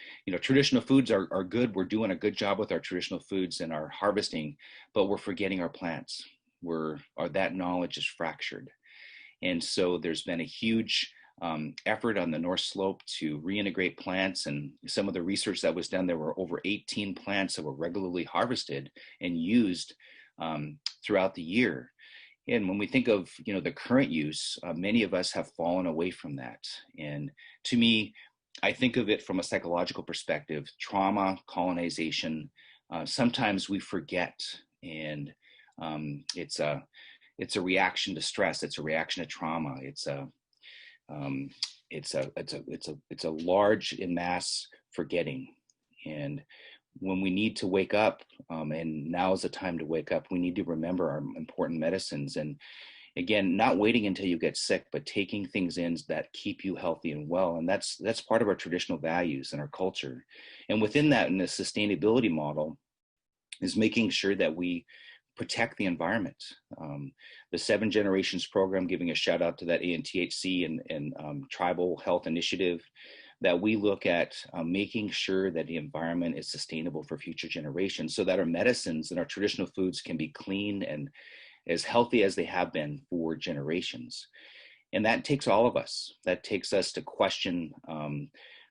traditional foods are good. We're doing a good job with our traditional foods and our harvesting, but we're forgetting our plants. That knowledge is fractured. And so there's been a huge effort on the North Slope to reintegrate plants, and some of the research that was done, there were over 18 plants that were regularly harvested and used throughout the year. And when we think of the current use, many of us have fallen away from that. And to me, I think of it from a psychological perspective: trauma, colonization. Sometimes we forget, and it's a reaction to stress. It's a reaction to trauma. It's a large in mass forgetting. And when we need to wake up, and now is the time to wake up, we need to remember our important medicines. And again, not waiting until you get sick, but taking things in that keep you healthy and well. And that's part of our traditional values and our culture. And within that, in the sustainability model, is making sure that we protect the environment. The 7 Generations program, giving a shout out to that ANTHC and Tribal Health Initiative, that we look at making sure that the environment is sustainable for future generations, so that our medicines and our traditional foods can be clean and as healthy as they have been for generations. And that takes all of us. That takes us to question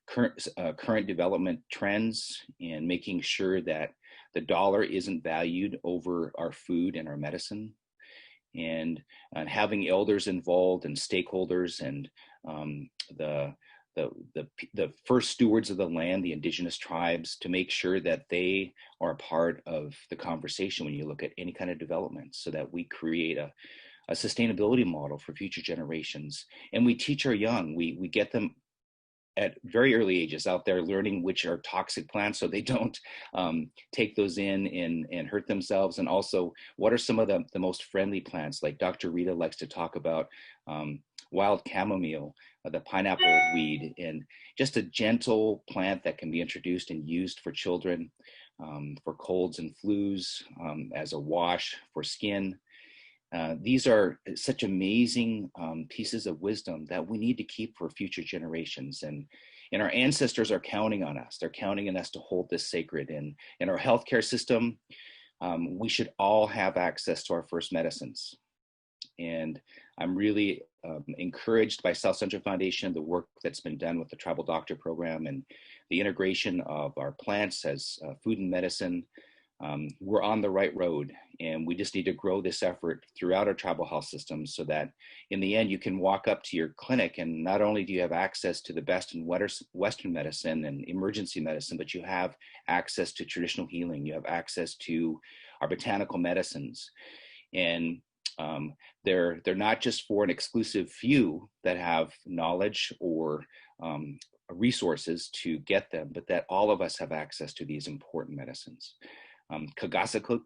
current development trends, and making sure that the dollar isn't valued over our food and our medicine, and having elders involved and stakeholders, and the first stewards of the land, the indigenous tribes, to make sure that they are a part of the conversation when you look at any kind of development, so that we create a sustainability model for future generations. And we teach our young, we get them at very early ages out there learning which are toxic plants, so they don't take those in and hurt themselves. And also, what are some of the most friendly plants? Like Dr. Rita likes to talk about wild chamomile, the pineapple weed, and just a gentle plant that can be introduced and used for children. for colds and flus, as a wash for skin. These are such amazing pieces of wisdom that we need to keep for future generations. And our ancestors are counting on us. They're counting on us to hold this sacred. And in our healthcare system, we should all have access to our first medicines. And I'm really encouraged by South Central Foundation, the work that's been done with the Tribal Doctor Program and the integration of our plants as food and medicine. We're on the right road, and we just need to grow this effort throughout our tribal health system so that in the end you can walk up to your clinic and not only do you have access to the best in Western medicine and emergency medicine, but you have access to traditional healing. You have access to our botanical medicines. And they're not just for an exclusive few that have knowledge or resources to get them, but that all of us have access to these important medicines. Kagasakuk,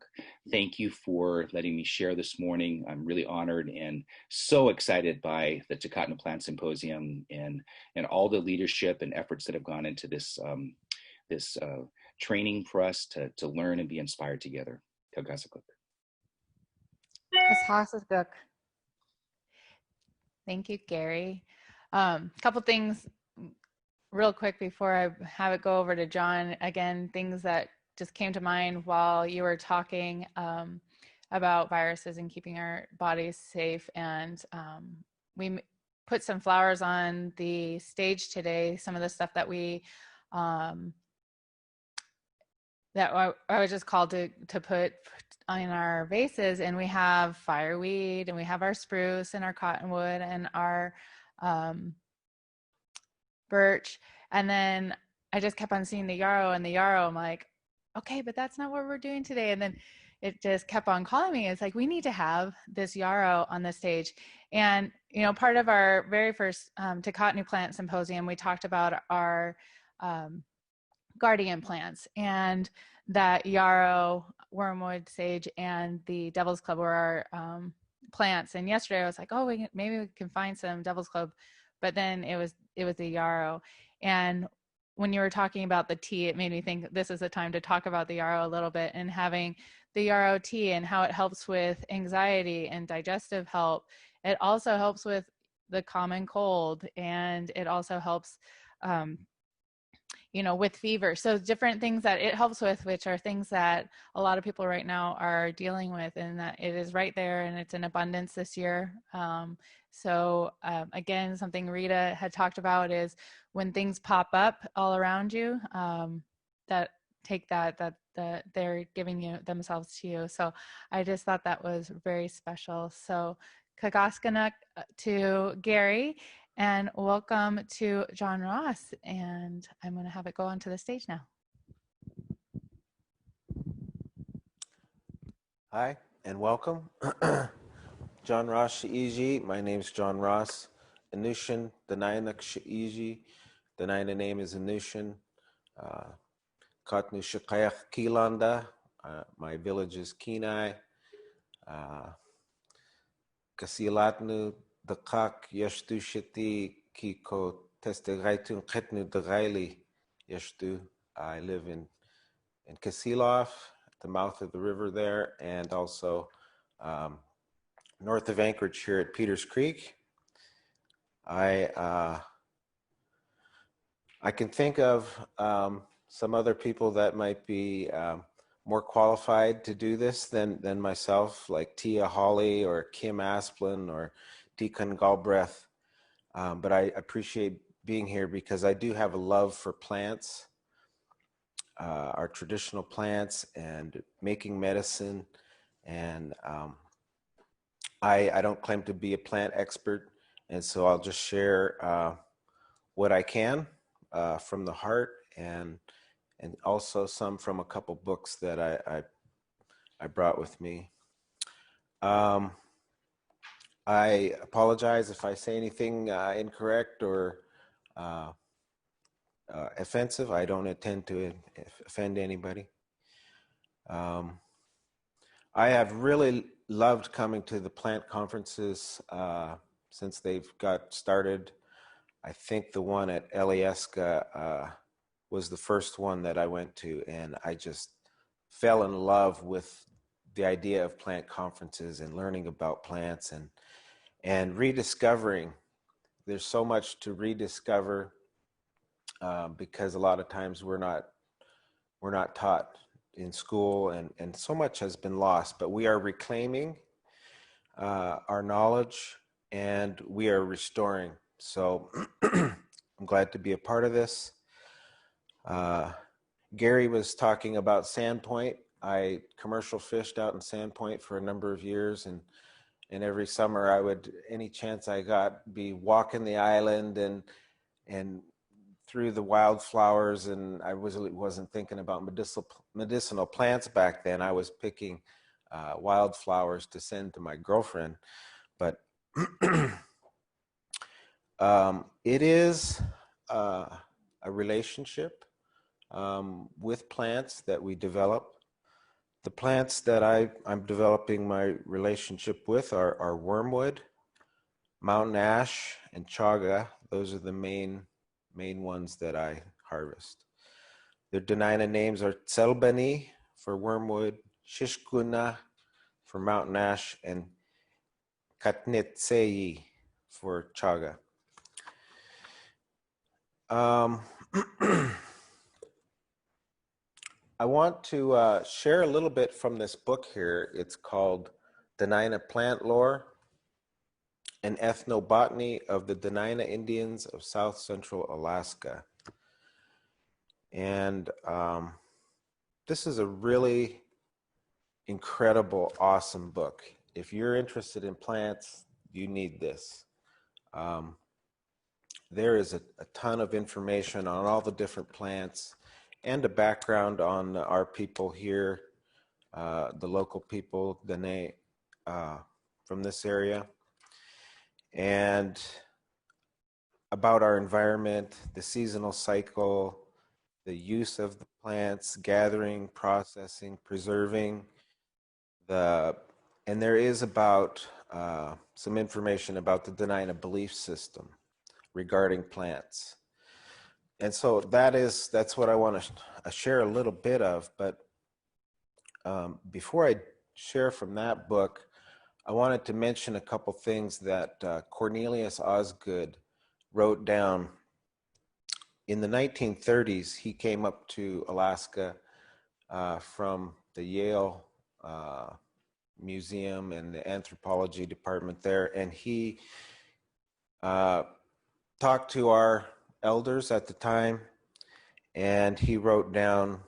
thank you for letting me share this morning. I'm really honored and so excited by the Tikahtnu Plant Symposium and all the leadership and efforts that have gone into this training for us to learn and be inspired together. Kagasakuk. Thank you, Gary. Couple things real quick before I have it go over to John. Again, things that just came to mind while you were talking about viruses and keeping our bodies safe. And we put some flowers on the stage today, some of the stuff that we that I was just called to put in our vases. And we have fireweed, and we have our spruce and our cottonwood and our birch. And then I just kept on seeing the yarrow, and the yarrow, I'm like, okay, but that's not what we're doing today. And then it just kept on calling me. It's like, we need to have this yarrow on the stage. And, you know, part of our very first Tikahtnu Plant Symposium, we talked about our guardian plants, and that yarrow, wormwood, sage, and the devil's club were our plants. And yesterday I was like, oh, maybe we can find some devil's club, but then it was the yarrow. And when you were talking about the tea, it made me think this is the time to talk about the yarrow a little bit, and having the yarrow tea and how it helps with anxiety and digestive health. It also helps with the common cold, and it also helps you know, with fever. So different things that it helps with, which are things that a lot of people right now are dealing with, and that it is right there, and it's in abundance this year. Again, something Rita had talked about is when things pop up all around you, that they're giving themselves to you. So I just thought that was very special. So Kagaskanuk to Gary, and welcome to John Ross. And I'm going to have it go onto the stage now. Hi, and welcome. John Ross Shi'iji. My name is John Ross. Anushin, Danayanak Shi'iji. The Naina name is Anushin. Katnu Shikayak Kilanda. My village is Kenai. Kasilatnu Dakak Yashtu Shiti Kiko Testegaitun Ketnu Dagaili Yashtu. I live in Kasilov, at the mouth of the river there, and also north of Anchorage here at Peters Creek. I can think of some other people that might be more qualified to do this than myself, like Tia Hawley or Kim Asplin or Deacon Galbraith. But I appreciate being here because I do have a love for plants, our traditional plants, and making medicine. And I don't claim to be a plant expert, and so I'll just share what I can from the heart, and also some from a couple books that I brought with me. I apologize if I say anything incorrect or offensive. I don't intend to offend anybody. I have really loved coming to the plant conferences since they've got started. I think the one at Alyeska was the first one that I went to, and I just fell in love with the idea of plant conferences and learning about plants and rediscovering. There's so much to rediscover because a lot of times we're not taught in school, and so much has been lost, but we are reclaiming our knowledge and we are restoring. So I'm glad to be a part of this. Gary was talking about Sandpoint. I commercial fished out in Sandpoint for a number of years, and every summer I would, any chance I got, be walking the island and through the wildflowers, and I wasn't thinking about medicinal plants back then. I was picking wildflowers to send to my girlfriend, but it is a relationship with plants that we develop. The plants that I'm developing my relationship with are wormwood, mountain ash, and chaga. Those are the main ones that I harvest. Their Dena'ina names are Tselbani for wormwood, Shishkuna for mountain ash, and Katnitsei for chaga. I want to share a little bit from this book here. It's called Dena'ina Plant Lore, an Ethnobotany of the Dena'ina Indians of South Central Alaska. And this is a really incredible, awesome book. If you're interested in plants, you need this. There is a ton of information on all the different plants and a background on our people here, the local people, Dene, from this area, and about our environment, the seasonal cycle, the use of the plants, gathering, processing, preserving, and there is about some information about the Dena'ina belief system regarding plants. And so that's what I want to share a little bit of. But before I share from that book, I wanted to mention a couple things that Cornelius Osgood wrote down. In the 1930s, he came up to Alaska from the Yale Museum and the anthropology department there, and he talked to our elders at the time, and he wrote down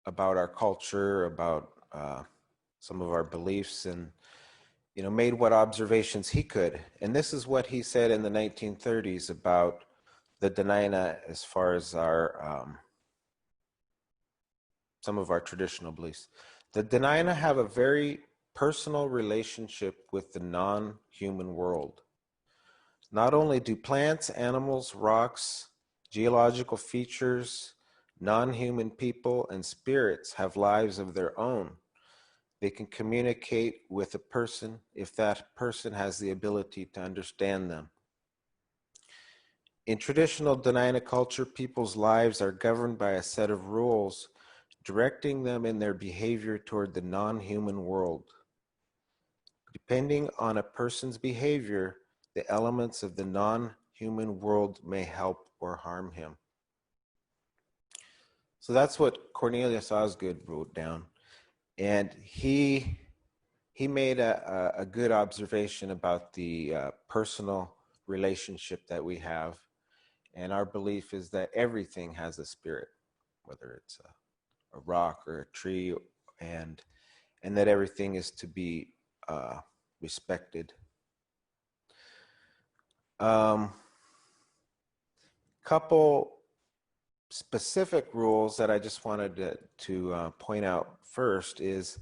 about our culture, about some of our beliefs, and made what observations he could. And this is what he said in the 1930s about the Dena'ina as far as our some of our traditional beliefs. The Dena'ina have a very personal relationship with the non-human world. Not only do plants, animals, rocks, geological features, non-human people, and spirits have lives of their own, they can communicate with a person if that person has the ability to understand them. In traditional Dena'ina culture, people's lives are governed by a set of rules directing them in their behavior toward the non-human world. Depending on a person's behavior, the elements of the non-human world may help or harm him. So that's what Cornelius Osgood wrote down. And he made a good observation about the personal relationship that we have. And our belief is that everything has a spirit, whether it's a rock or a tree, and that everything is to be respected. Couple specific rules that I just wanted to point out first is,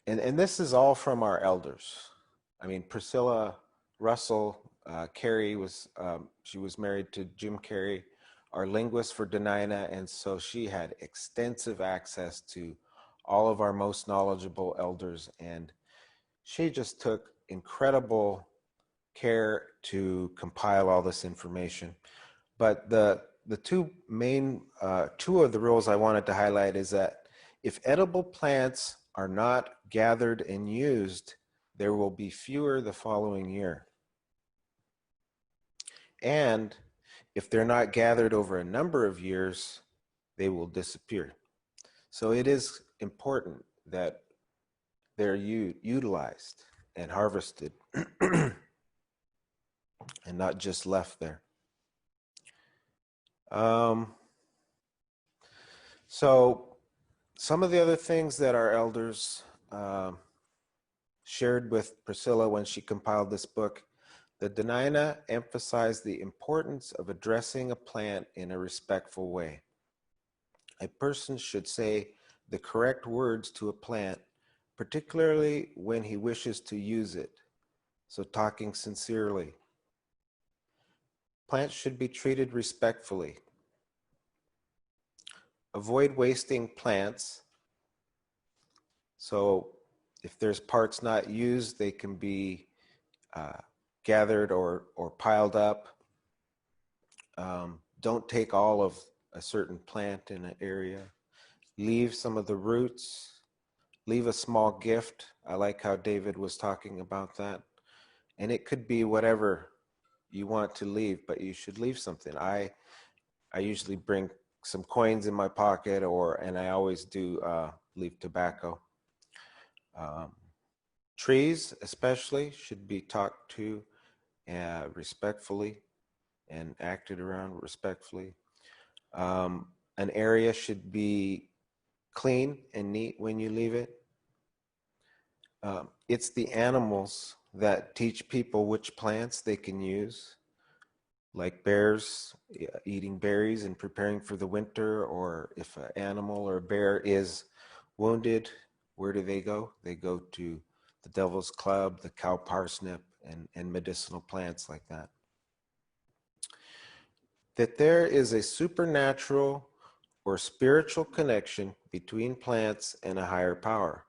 and this is all from our elders. I mean, Priscilla Russell Carey she was married to Jim Carey, our linguist for Dena'ina, and so she had extensive access to all of our most knowledgeable elders, and she just took incredible care to compile all this information. But the the two of the rules I wanted to highlight is that if edible plants are not gathered and used, there will be fewer the following year. And if they're not gathered over a number of years, they will disappear. So it is important that they're utilized and harvested and not just left there. So some of the other things that our elders shared with Priscilla when she compiled this book, the Dena'ina emphasized the importance of addressing a plant in a respectful way. A person should say the correct words to a plant, particularly when he wishes to use it. So talking sincerely. Plants should be treated respectfully. Avoid wasting plants. So if there's parts not used, they can be gathered or piled up. Don't take all of a certain plant in an area. Leave some of the roots. Leave a small gift. I like how David was talking about that. And it could be whatever you want to leave, but you should leave something. I usually bring some coins in my pocket, and I always do leave tobacco. Trees especially should be talked to respectfully and acted around respectfully. An area should be clean and neat when you leave it. It's the animals that teach people which plants they can use, like bears eating berries and preparing for the winter, or if an animal or a bear is wounded, where do they go? They go to the Devil's Club, the cow parsnip, and medicinal plants like that. That there is a supernatural or spiritual connection between plants and a higher power.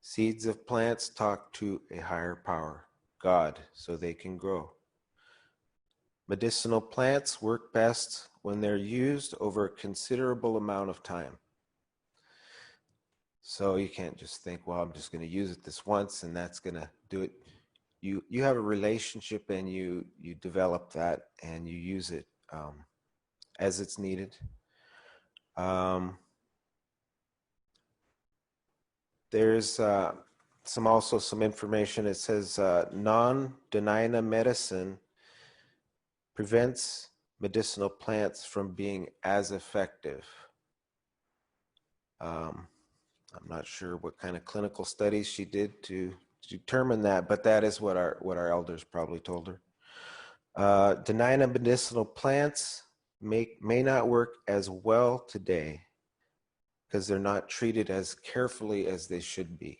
Seeds of plants talk to a higher power, God, so they can grow. Medicinal plants work best when they're used over a considerable amount of time. So you can't just think, well, I'm just going to use it this once and that's going to do it. You have a relationship and you develop that and you use it as it's needed. There's some information. It says non-Dena'ina medicine prevents medicinal plants from being as effective. I'm not sure what kind of clinical studies she did to determine that, but that is what our elders probably told her. Dena'ina medicinal plants may not work as well today because they're not treated as carefully as they should be.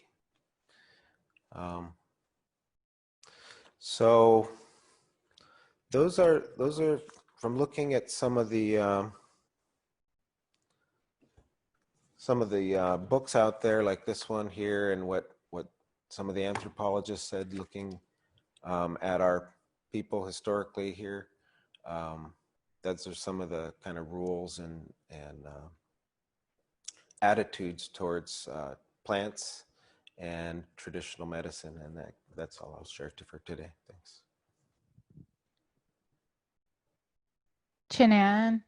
So those are from looking at some of the books out there, like this one here, and what some of the anthropologists said, looking at our people historically here. Those are some of the kind of rules and attitudes towards plants and traditional medicine, and that's all I'll share for today. Thanks. Chinan,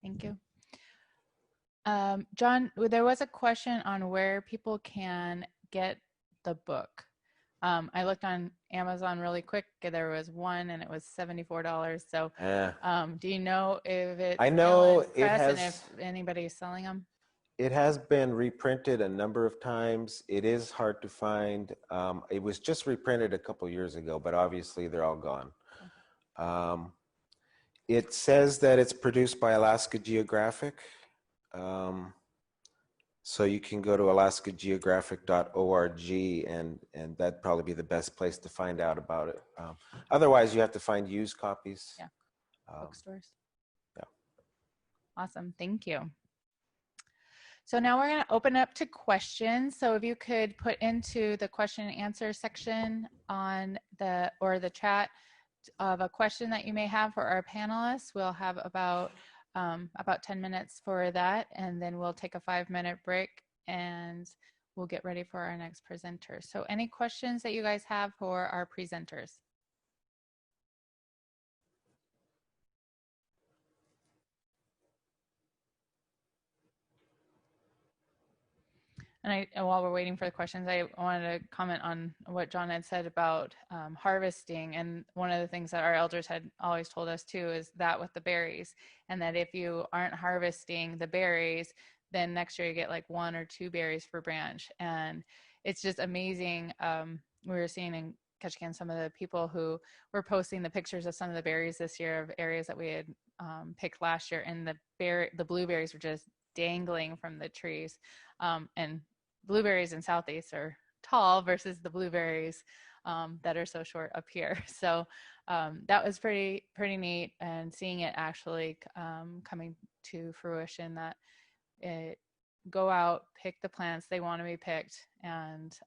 thank you. John, there was a question on where people can get the book. I looked on Amazon really quick. There was one, and it was $74. So, do you know if it's I know it has, and if anybody's selling them? It has been reprinted a number of times. It is hard to find. It was just reprinted a couple years ago, but obviously they're all gone. Okay. It says that it's produced by Alaska Geographic. So you can go to alaskageographic.org and that'd probably be the best place to find out about it. Otherwise, you have to find used copies. Yeah, bookstores. Yeah. Awesome, thank you. So now we're going to open up to questions. So if you could put into the question and answer section on the chat of a question that you may have for our panelists. We'll have about 10 minutes for that, and then we'll take a 5-minute break and we'll get ready for our next presenter. So any questions that you guys have for our presenters? And while we're waiting for the questions, I wanted to comment on what John had said about harvesting. And one of the things that our elders had always told us too is that with the berries, and that if you aren't harvesting the berries, then next year you get like 1 or 2 berries per branch. And it's just amazing. We were seeing in Ketchikan some of the people who were posting the pictures of some of the berries this year of areas that we had picked last year, and the blueberries were just dangling from the trees. And blueberries in Southeast are tall versus the blueberries that are so short up here. So that was pretty neat, and seeing it actually coming to fruition, that it go out, pick the plants they want to be picked, and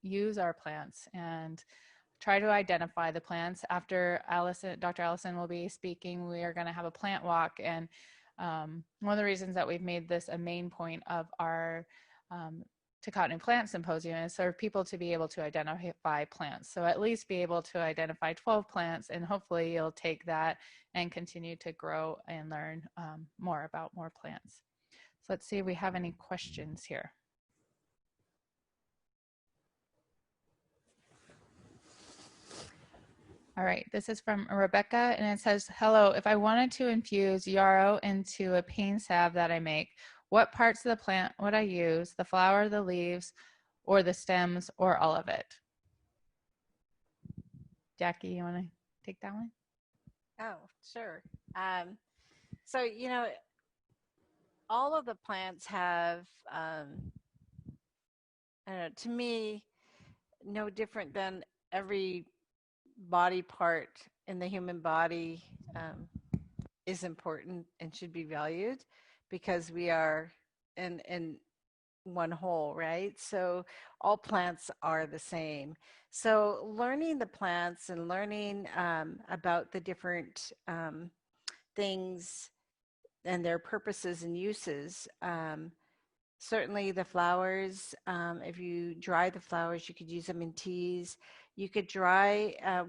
use our plants and try to identify the plants. After Dr. Allison will be speaking, we are going to have a plant walk, and one of the reasons that we've made this a main point of our Tikahtnu Plant Symposium is for people to be able to identify plants. So at least be able to identify 12 plants, and hopefully you'll take that and continue to grow and learn more about more plants. So let's see if we have any questions here. All right, this is from Rebecca, and it says, hello, if I wanted to infuse yarrow into a pain salve that I make, what parts of the plant would I use? The flower, the leaves, or the stems, or all of it? Jackie, you want to take that one? Oh, sure. So, all of the plants have, I don't know, to me, no different than every body part in the human body is important and should be valued, because we are in one whole, right? So all plants are the same. So learning the plants and learning about the different things and their purposes and uses. Certainly the flowers, if you dry the flowers, you could use them in teas. You could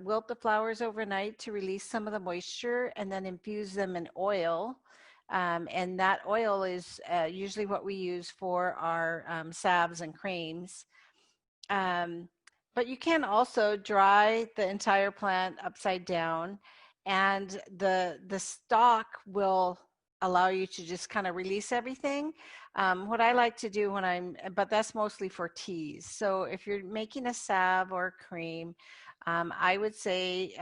wilt the flowers overnight to release some of the moisture, and then infuse them in oil. And that oil is usually what we use for our salves and creams. But you can also dry the entire plant upside down, and the stalk will allow you to just kind of release everything. What I like to do but that's mostly for teas. So if you're making a salve or a cream, I would say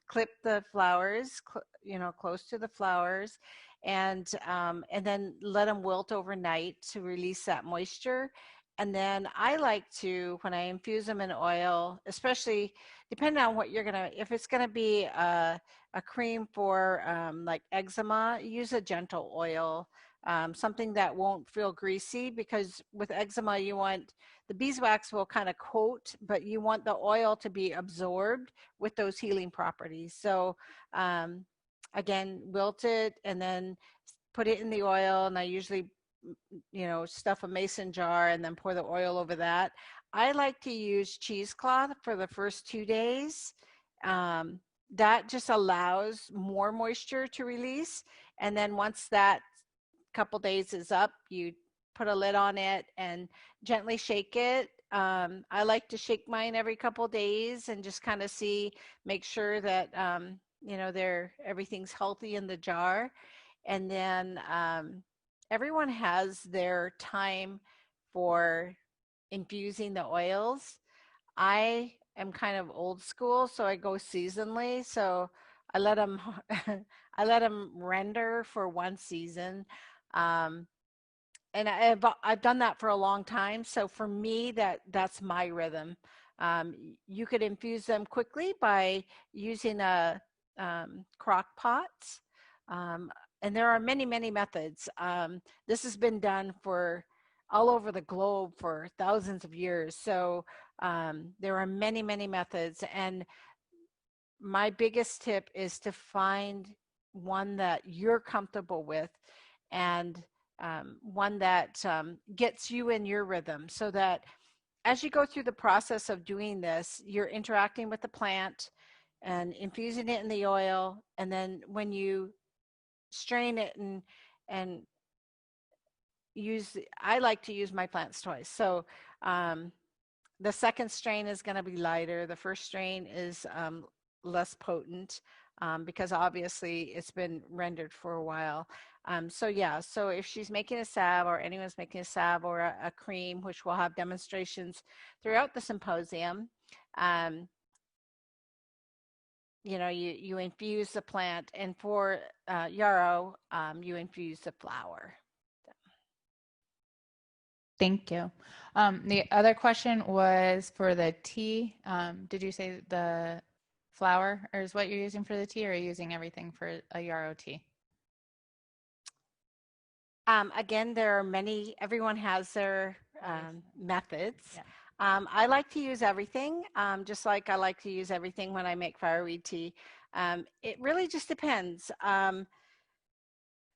clip the flowers, close to the flowers, and then let them wilt overnight to release that moisture. And then I like to, when I infuse them in oil, especially depending on what if it's gonna be a cream for like eczema, use a gentle oil, something that won't feel greasy, because with eczema you want, the beeswax will kind of coat, but you want the oil to be absorbed with those healing properties. So again, wilt it and then put it in the oil, and I usually stuff a mason jar and then pour the oil over that. I like to use cheesecloth for the first 2 days. That just allows more moisture to release. And then once that couple days is up, you put a lid on it and gently shake it. I like to shake mine every couple days and just kind of make sure that, everything's healthy in the jar. And then everyone has their time for infusing the oils. I am kind of old school, so I go seasonally. So I let them, I let them render for one season, and I've done that for a long time. So for me, that's my rhythm. You could infuse them quickly by using a crock pot. And there are many, many methods. This has been done for all over the globe for thousands of years. So there are many, many methods. And my biggest tip is to find one that you're comfortable with, and one that gets you in your rhythm, so that as you go through the process of doing this, you're interacting with the plant and infusing it in the oil. And then when you strain it and I like to use my plants twice. So the second strain is going to be lighter. The first strain is less potent, because obviously it's been rendered for a while. So yeah, so if she's making a salve, or anyone's making a salve or a cream, which we'll have demonstrations throughout the symposium, um, you infuse the plant, and for yarrow, you infuse the flower. Thank you. The other question was for the tea. Did you say the flower, or is what you're using for the tea, or are you using everything for a yarrow tea? Again, there are many, everyone has their methods. Yeah. I like to use everything, just like I like to use everything when I make fireweed tea. It really just depends.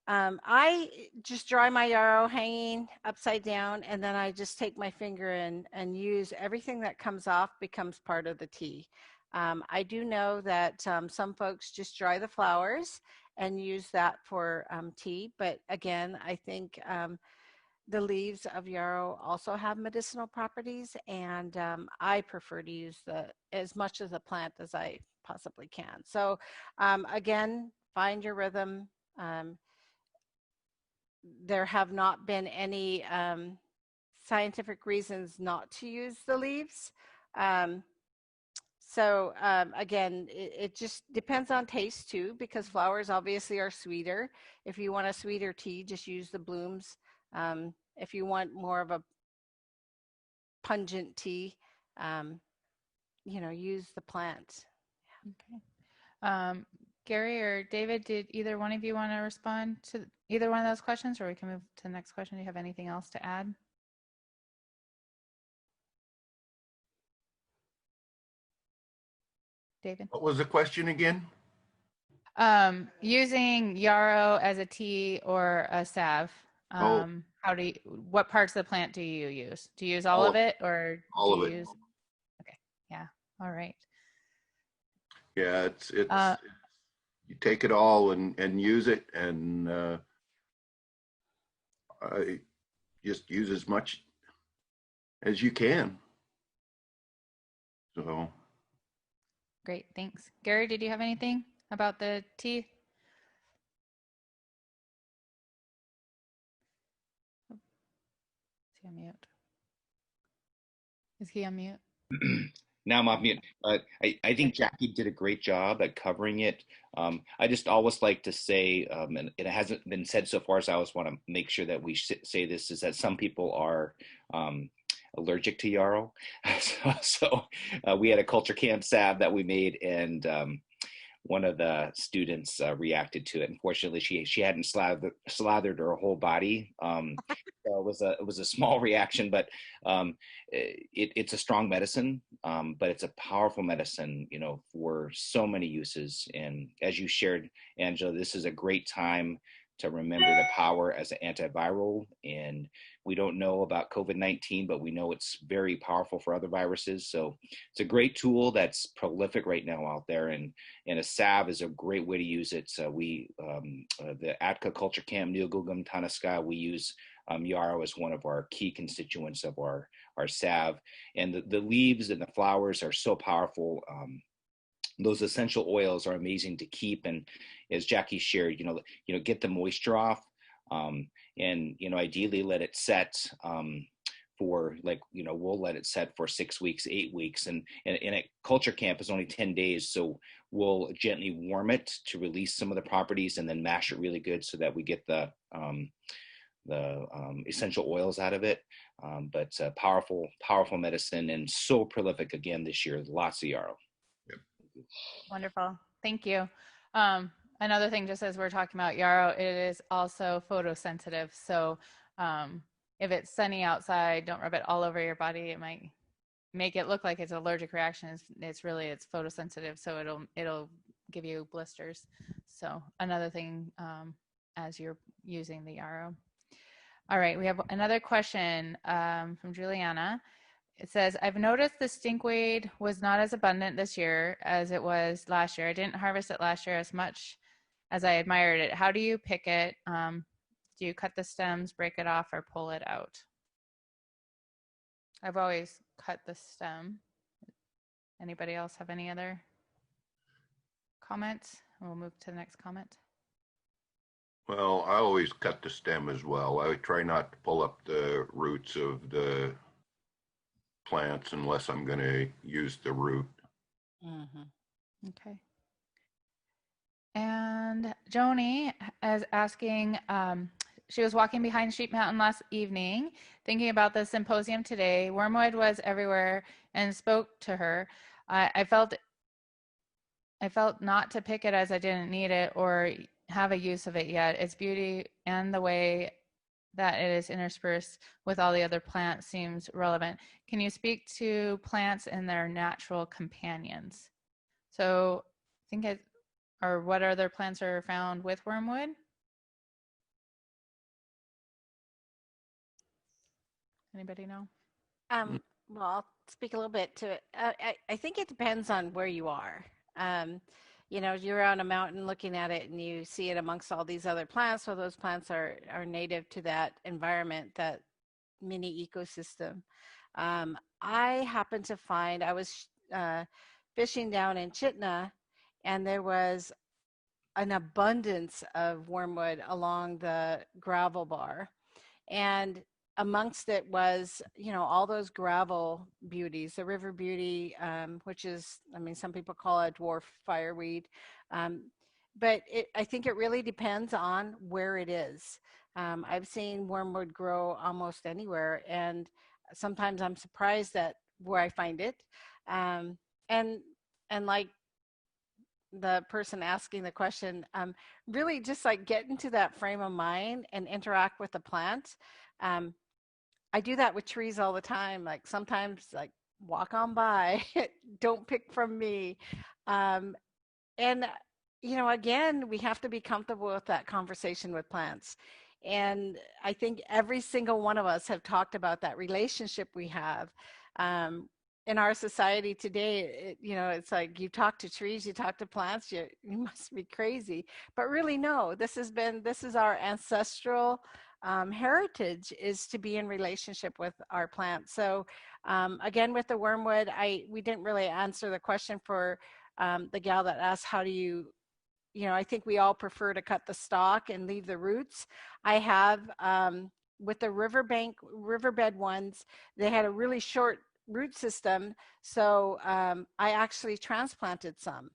I just dry my yarrow hanging upside down, and then I just take my finger and use everything that comes off becomes part of the tea. I do know that some folks just dry the flowers and use that for tea, but again, I think the leaves of yarrow also have medicinal properties, and I prefer to use as much of the plant as I possibly can. So again, find your rhythm. There have not been any scientific reasons not to use the leaves. Again, it just depends on taste too, because flowers obviously are sweeter. If you want a sweeter tea, just use the blooms. If you want more of a pungent tea, use the plant. Okay. Gary or David, did either one of you want to respond to either one of those questions, or we can move to the next question? Do you have anything else to add? David? What was the question again? Using yarrow as a tea or a salve. What parts of the plant do you use? Do you use all of it, or all do of you it. use? Okay. Yeah. All right. Yeah, it's you take it all and use it, and I just use as much as you can. So Great. Thanks. Gary, did you have anything about the tea? Is he on mute? Is he on mute? Now I'm off mute. I think Jackie did a great job at covering it. I just always like to say, and it hasn't been said so far, so I always want to make sure that we say this, is that some people are allergic to yarrow. So we had a culture camp salve that we made, and one of the students reacted to it. Unfortunately, she hadn't slathered her whole body. So it was a small reaction, but it's a strong medicine, but it's a powerful medicine, for so many uses. And as you shared, Angela, this is a great time to remember the power as an antiviral. And we don't know about COVID-19, but we know it's very powerful for other viruses. So it's a great tool that's prolific right now out there. And a salve is a great way to use it. So the Atka Culture Camp, Neogugum Tanaska, we use yarrow is one of our key constituents of our salve. And the leaves and the flowers are so powerful. Those essential oils are amazing to keep. And as Jackie shared, get the moisture off, and, ideally let it set for we'll let it set for 6 weeks, 8 weeks. And at culture camp is only 10 days. So we'll gently warm it to release some of the properties, and then mash it really good so that we get the essential oils out of it. But powerful medicine, and so prolific again this year. Lots of yarrow. Wonderful. Thank you. Another thing, just as we're talking about yarrow, it is also photosensitive. So if it's sunny outside, don't rub it all over your body. It might make it look like it's an allergic reaction. It's really, it's photosensitive, so it'll give you blisters. So another thing as you're using the yarrow. All right, we have another question from Juliana. It says, I've noticed the stinkweed was not as abundant this year as it was last year. I didn't harvest it last year as much as I admired it. How do you pick it? Do you cut the stems, break it off, or pull it out? I've always cut the stem. Anybody else have any other comments? We'll move to the next comment. Well, I always cut the stem as well. I try not to pull up the roots of the plants unless I'm going to use the root. Mm-hmm. Okay. And Joni is asking, she was walking behind Sheep Mountain last evening, thinking about the symposium today. Wormwood was everywhere and spoke to her. I felt not to pick it as I didn't need it or have a use of it yet. Its beauty and the way that it is interspersed with all the other plants seems relevant. Can you speak to plants and their natural companions? So I think or what other plants are found with wormwood? Anybody know? Well, I'll speak a little bit to it. I think it depends on where you are. You're on a mountain looking at it and you see it amongst all these other plants. So those plants are native to that environment, that mini ecosystem. I happened to find, I was fishing down in Chitna, and there was an abundance of wormwood along the gravel bar. And amongst it was, all those gravel beauties, the river beauty, which is, some people call it dwarf fireweed. But I think it really depends on where it is. I've seen wormwood grow almost anywhere, and sometimes I'm surprised at where I find it. And like the person asking the question, really just like get into that frame of mind and interact with the plant. I do that with trees all the time. Like sometimes, like walk on by, don't pick from me. And again, we have to be comfortable with that conversation with plants. And I think every single one of us have talked about that relationship we have. In our society today, it's like you talk to trees, you talk to plants, you must be crazy. But really, no, this is our ancestral heritage, is to be in relationship with our plants. So again, with the wormwood, we didn't really answer the question for the gal that asked, how do you, I think we all prefer to cut the stalk and leave the roots. I have, with the riverbed ones, they had a really short root system, so I actually transplanted some.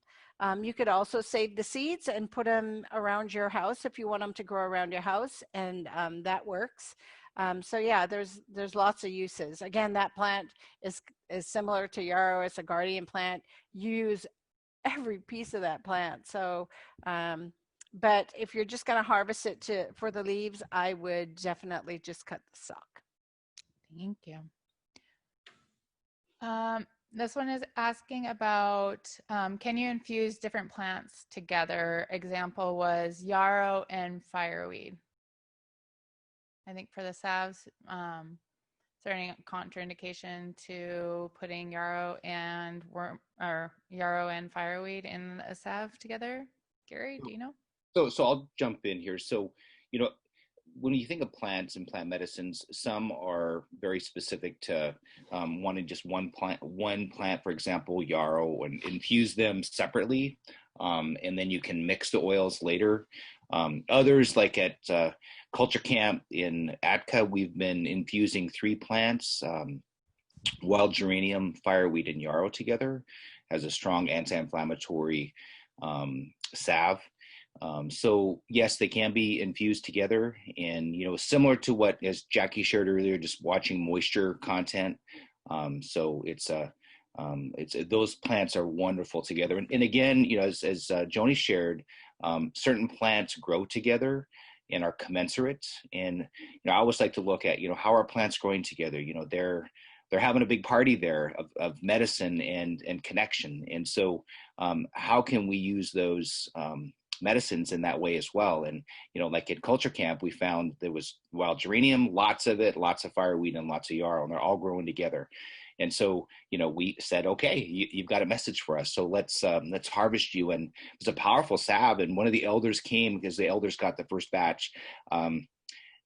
You could also save the seeds and put them around your house if you want them to grow around your house, and that works. So yeah, there's lots of uses. Again, that plant is similar to yarrow. It's a guardian plant. You use every piece of that plant. So, but if you're just going to harvest it for the leaves, I would definitely just cut the stalk. Thank you. This one is asking about, can you infuse different plants together? Example was yarrow and fireweed. I think for the salves, is there any contraindication to putting yarrow and fireweed in a salve together? Gary, do you know? So I'll jump in here. So, when you think of plants and plant medicines, some are very specific to wanting just one plant, for example, yarrow, and infuse them separately. And then you can mix the oils later. Others, like at Culture Camp in Atka, we've been infusing 3 plants, wild geranium, fireweed, and yarrow together, as a strong anti-inflammatory salve. So yes, they can be infused together, and similar to what, as Jackie shared earlier, just watching moisture content. So it's those plants are wonderful together. And again, as Joni shared, certain plants grow together and are commensurate. And I always like to look at how are plants growing together. They're they're having a big party there of medicine and connection. And so how can we use those medicines in that way as well? And, you know, like at culture camp, we found there was wild geranium, lots of it, lots of fireweed, and lots of yarrow, and they're all growing together. And so, you know, we said, okay, you've got a message for us. So let's harvest you. And it was a powerful salve. And one of the elders came, because the elders got the first batch.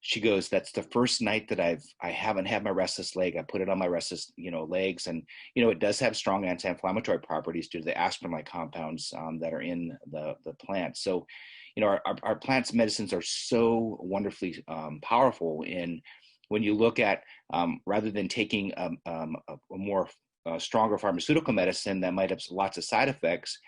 She goes, that's the first night that I haven't had my restless leg. I put it on my restless, you know, legs. And, you know, it does have strong anti-inflammatory properties due to the aspirin-like compounds that are in the plant. So, you know, our plants medicines are so wonderfully powerful. And when you look at, rather than taking a more stronger pharmaceutical medicine that might have lots of side effects,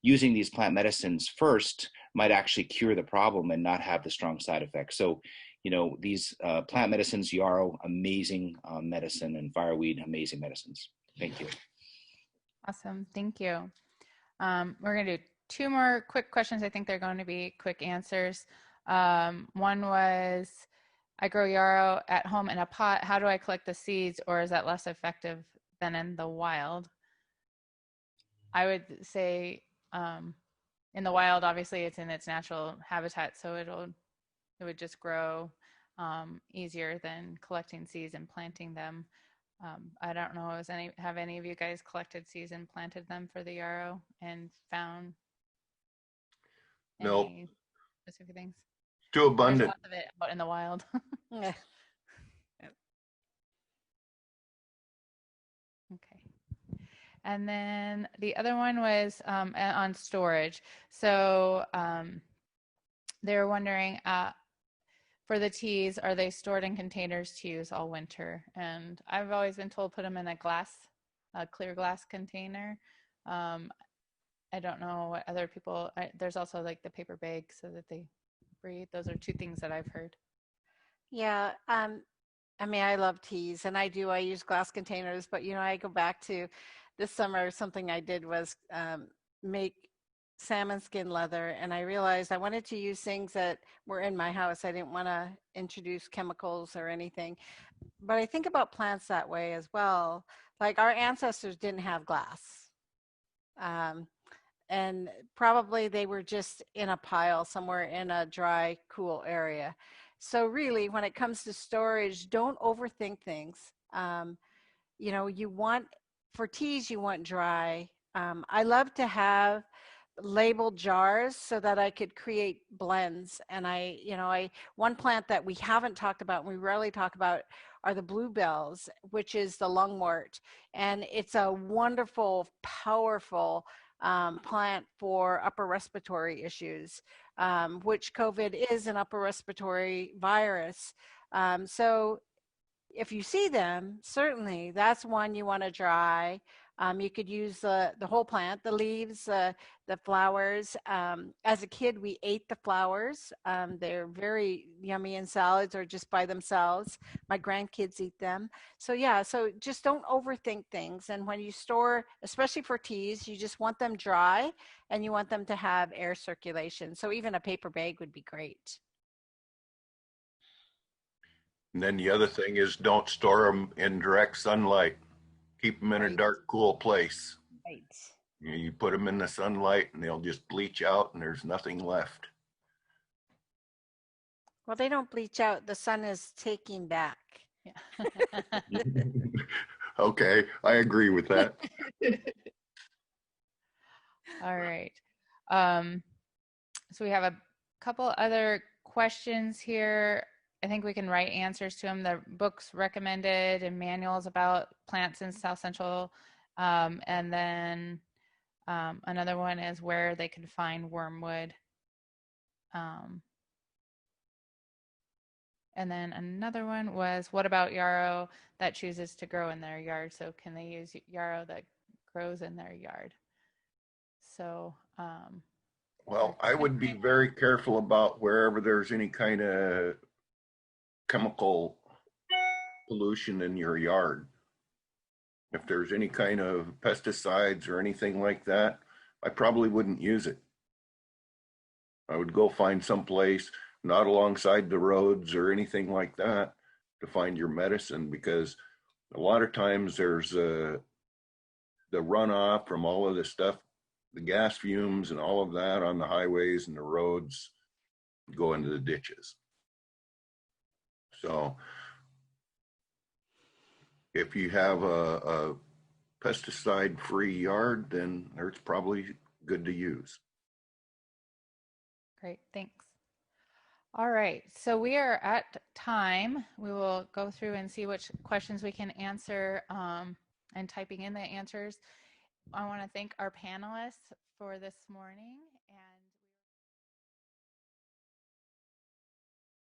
using these plant medicines first might actually cure the problem and not have the strong side effects. So, you know, these plant medicines, yarrow, amazing medicine, and fireweed, amazing medicines. Thank you. Awesome. Thank you. We're going to do 2 more quick questions. I think they're going to be quick answers. One was, I grow yarrow at home in a pot. How do I collect the seeds, or is that less effective than in the wild? I would say in the wild, obviously it's in its natural habitat, so it would just grow easier than collecting seeds and planting them. I don't know, have any of you guys collected seeds and planted them for the yarrow and found No. any specific things? Too There's abundant. lots of it out in the wild. Yeah. Okay. And then the other one was on storage. So they're wondering, for the teas, are they stored in containers to use all winter? And I've always been told put them in a clear glass container. I don't know what other people, there's also like the paper bag so that they breathe. Those are 2 things that I've heard. Yeah. I mean, I love teas, and I use glass containers, but, you know, I go back to this summer, something I did was make salmon skin leather, and I realized I wanted to use things that were in my house. I didn't want to introduce chemicals or anything, but I think about plants that way as well. Like, our ancestors didn't have glass. And probably they were just in a pile somewhere in a dry, cool area. So really, when it comes to storage, don't overthink things. You know, for teas, you want dry. I love to have labeled jars so that I could create blends. And one plant that we haven't talked about, and we rarely talk about, are the bluebells, which is the lungwort. And it's a wonderful, powerful plant for upper respiratory issues, which COVID is an upper respiratory virus. So if you see them, certainly that's one you want to dry. You could use the whole plant, the leaves, the flowers. As a kid, we ate the flowers. They're very yummy in salads or just by themselves. My grandkids eat them. So yeah, so just don't overthink things. And when you store, especially for teas, you just want them dry and you want them to have air circulation. So even a paper bag would be great. And then the other thing is, don't store them in direct sunlight. Keep them in a dark, cool place. Right. You put them in the sunlight and they'll just bleach out and there's nothing left. Well, they don't bleach out. The sun is taking back. Yeah. Okay, I agree with that. All right. So we have a couple other questions here. I think we can write answers to them. The books recommended and manuals about plants in South Central. And then another one is where they can find wormwood. And then another one was, what about yarrow that chooses to grow in their yard? So can they use yarrow that grows in their yard? So, well, I would be very careful about wherever there's any kind of chemical pollution in your yard. If there's any kind of pesticides or anything like that, I probably wouldn't use it. I would go find someplace not alongside the roads or anything like that to find your medicine, because A lot of times there's the runoff from all of this stuff, the gas fumes and all of that on the highways and the roads go into the ditches. So if you have a pesticide-free yard, then it's probably good to use. Great, thanks. All right, so we are at time. We will go through and see which questions we can answer and typing in the answers. I want to thank our panelists for this morning and